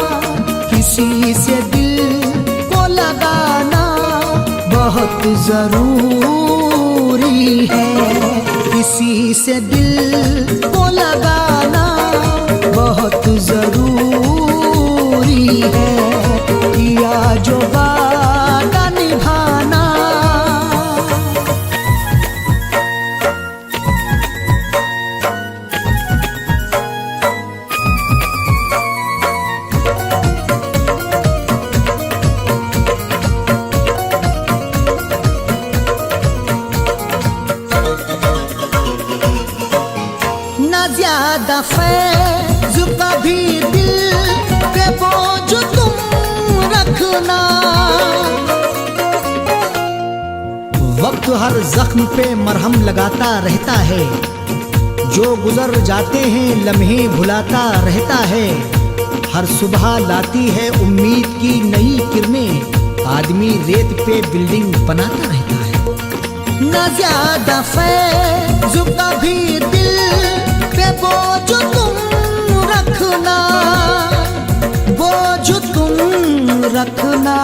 किसी से दिल को लगाना बहुत जरूरी है। किसी से दिल को लगाना बहुत जरूरी है। किया जो वादा निभाना। न ज्यादा फैज़ कभी दिल पे बोझ तुम रखना। वक्त हर जख्म पे मरहम लगाता रहता है। जो गुजर जाते हैं लम्हे भुलाता रहता है। हर सुबह लाती है उम्मीद की नई किरणें। आदमी रेत पे बिल्डिंग बनाता रहता है। न ज्यादा फैज़ कभी दिल पे बोझ तुम रखना, बोझ तुम रखना।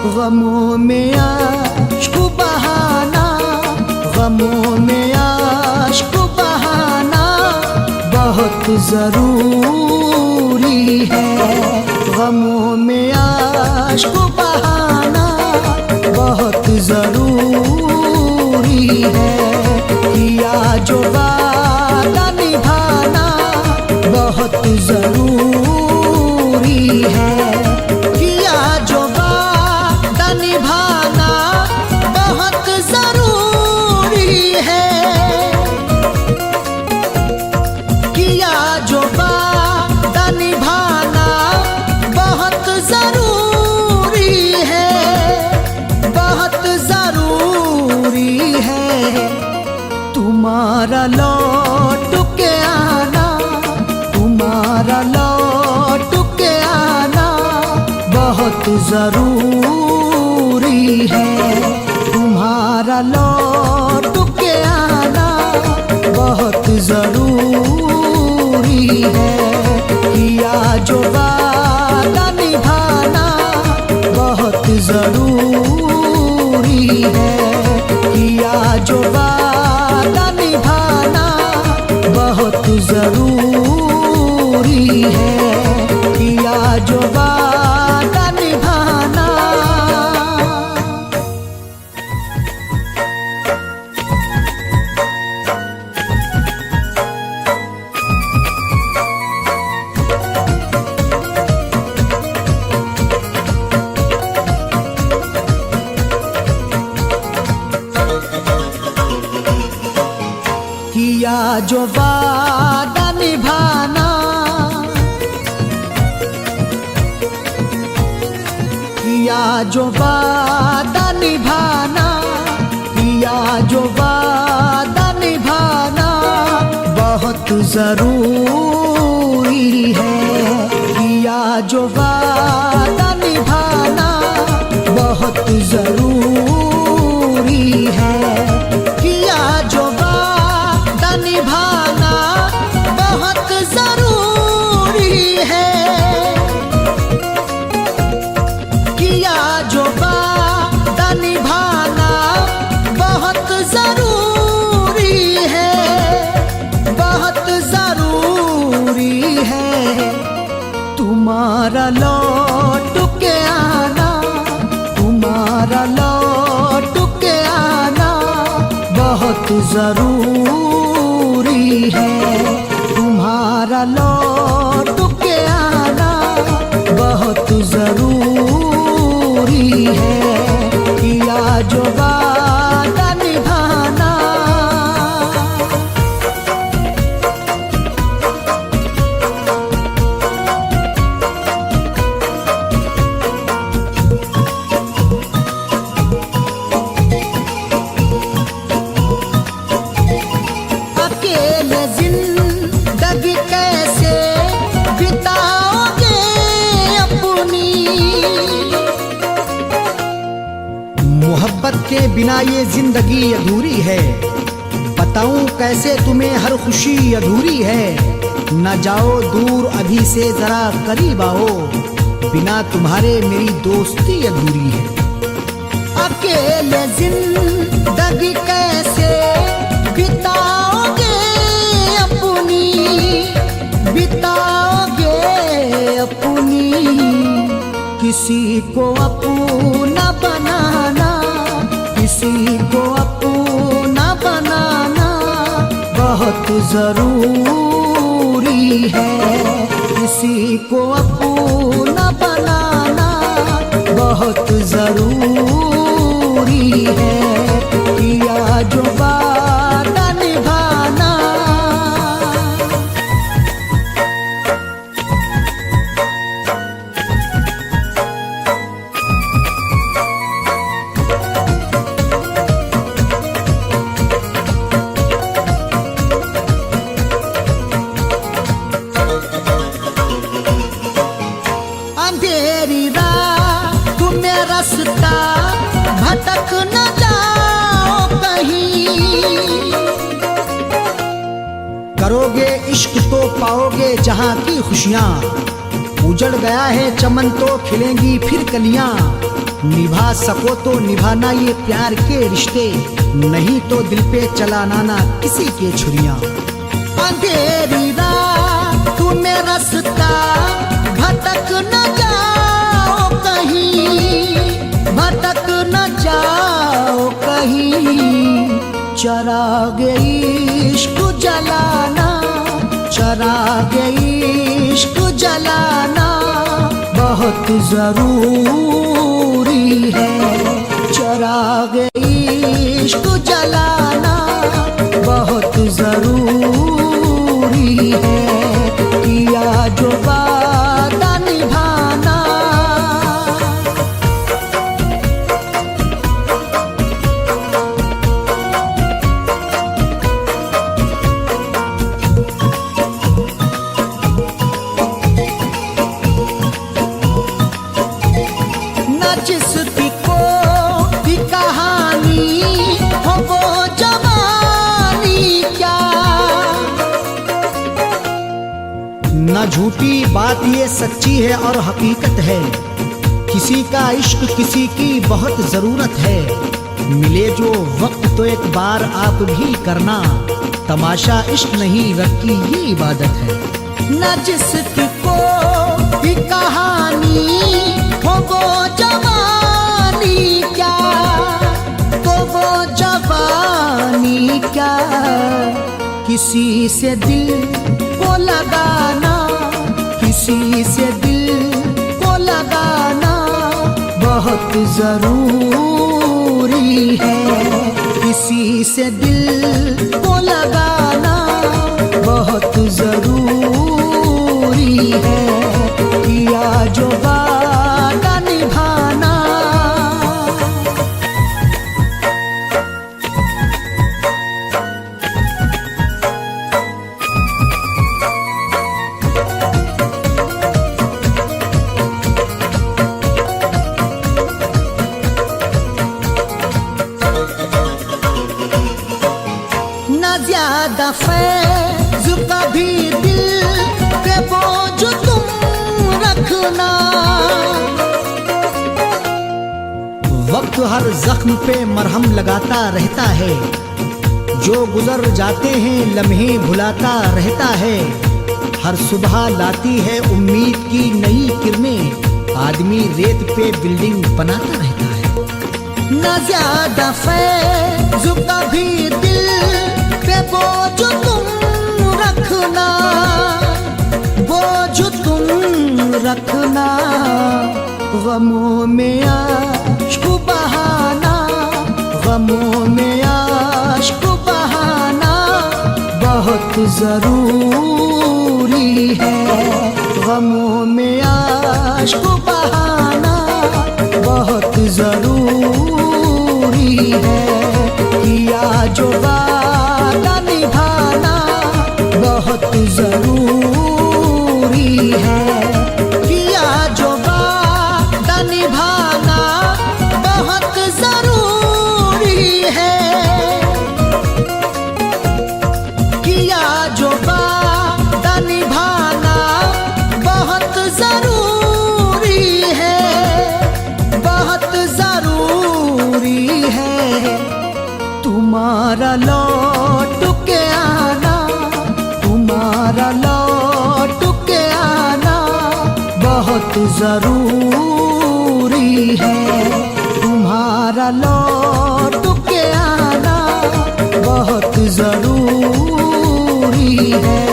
गमों में आश्क बहाना, गमों में आश्क बहाना बहुत जरूरी है। गमों में आश्क बहाना बहुत जरूरी है। किया जो वादा निभाना बहुत जरूरी है। किया जो वादा निभाना बहुत जरूरी है। किया जो वादा निभाना बहुत जरूरी है, बहुत जरूरी है। तुम्हारा लौट के आना, तुम्हारा लौट के आना बहुत जरूरी है। तुम्हारा लौट के आना बहुत जरूरी है। किया जो वादा निभाना बहुत जरूरी है। किया जो वादा निभाना बहुत जरूरी है। किया जो वादा निभाना। किया जो वादा निभाना, किया जो वादा निभाना, किया जो वादा निभाना बहुत जरूरी है। किया जो वादा निभाना बहुत जरूरी है। किया जो वादा निभाना बहुत जरूरी है। किया जो वादा निभाना बहुत जरूरी है, बहुत जरूरी है। तुम्हारा लौट के आना, तुम्हारा लौट के आना बहुत जरूरी है। तुम्हारा लौट के आना बहुत जरूरी है। किया जो वादा निभाना। के बिना ये जिंदगी अधूरी है। बताऊं कैसे तुम्हें हर खुशी अधूरी है। न जाओ दूर अभी से जरा करीब आओ, बिना तुम्हारे मेरी दोस्ती अधूरी है। अकेले जिंदगी कैसे बिताओगे अपनी, बिताओगे अपनी। किसी को अपना बनाना, किसी को अपना बनाना बहुत जरूरी है। किसी को अपना बनाना बहुत जरूरी है। किया जो वादा निभाना। अंधेरी रात में रास्ता भटक न जाओ कहीं। करोगे इश्क तो पाओगे जहां की खुशियां। उजड़ गया है चमन तो खिलेंगी फिर कलियां। निभा सको तो निभाना ये प्यार के रिश्ते, नहीं तो दिल पे चलाना ना किसी के छुरियां। अंधेरी रात में रास्ता भटक न जाओ कहीं, भटक न जाओ कहीं। चराग इश्क जलाना, चराग इश्क जलाना बहुत जरूरी है। चराग इश्क जलाना बहुत जरूरी है। किया जो वादा निभाना। न जिसकी कोई कहानी हो वो जवानी क्या। न झूठी बात ये सच्ची है और हकीकत है। किसी का इश्क किसी की बहुत जरूरत है। मिले जो वक्त तो एक बार आप भी करना, तमाशा इश्क नहीं रब की ये इबादत है। न जिसकी कोई कहानी हो वो जवानी क्या, तो वो जवानी क्या। किसी से दिल को लगाना, किसी से दिल को लगाना बहुत जरूरी है। किसी से दिल को लगाना बहुत जरूरी है। किया जो वादा निभाना। न ज्यादा फैज़ कभी दिल पे बोझ तुम रखना। वक्त हर जख्म पे मरहम लगाता रहता है। जो गुजर जाते हैं लम्हे भुलाता रहता है। हर सुबह लाती है उम्मीद की नई किरणें। आदमी रेत पे बिल्डिंग बनाता रहता है। न ज्यादा फैज़ कभी दिल पे बोझ तुम रखना, बोझ तुम रखना। गमों में आश्क बहाना, गमों में आश्क बहाना बहुत जरूरी है। गमों में आश्क बहाना बहुत जरूरी है। किया जो वादा निभाना बहुत जरूरी है। किया जो वादा निभाना बहुत जरूरी जरूरी है। तुम्हारा लौट के आना बहुत जरूरी है।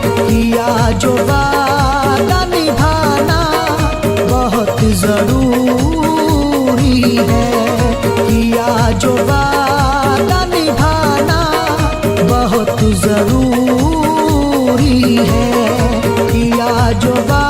किया जो वादा निभाना बहुत जरूरी है। किया जो वादा निभाना बहुत जरूरी है। किया जो वादा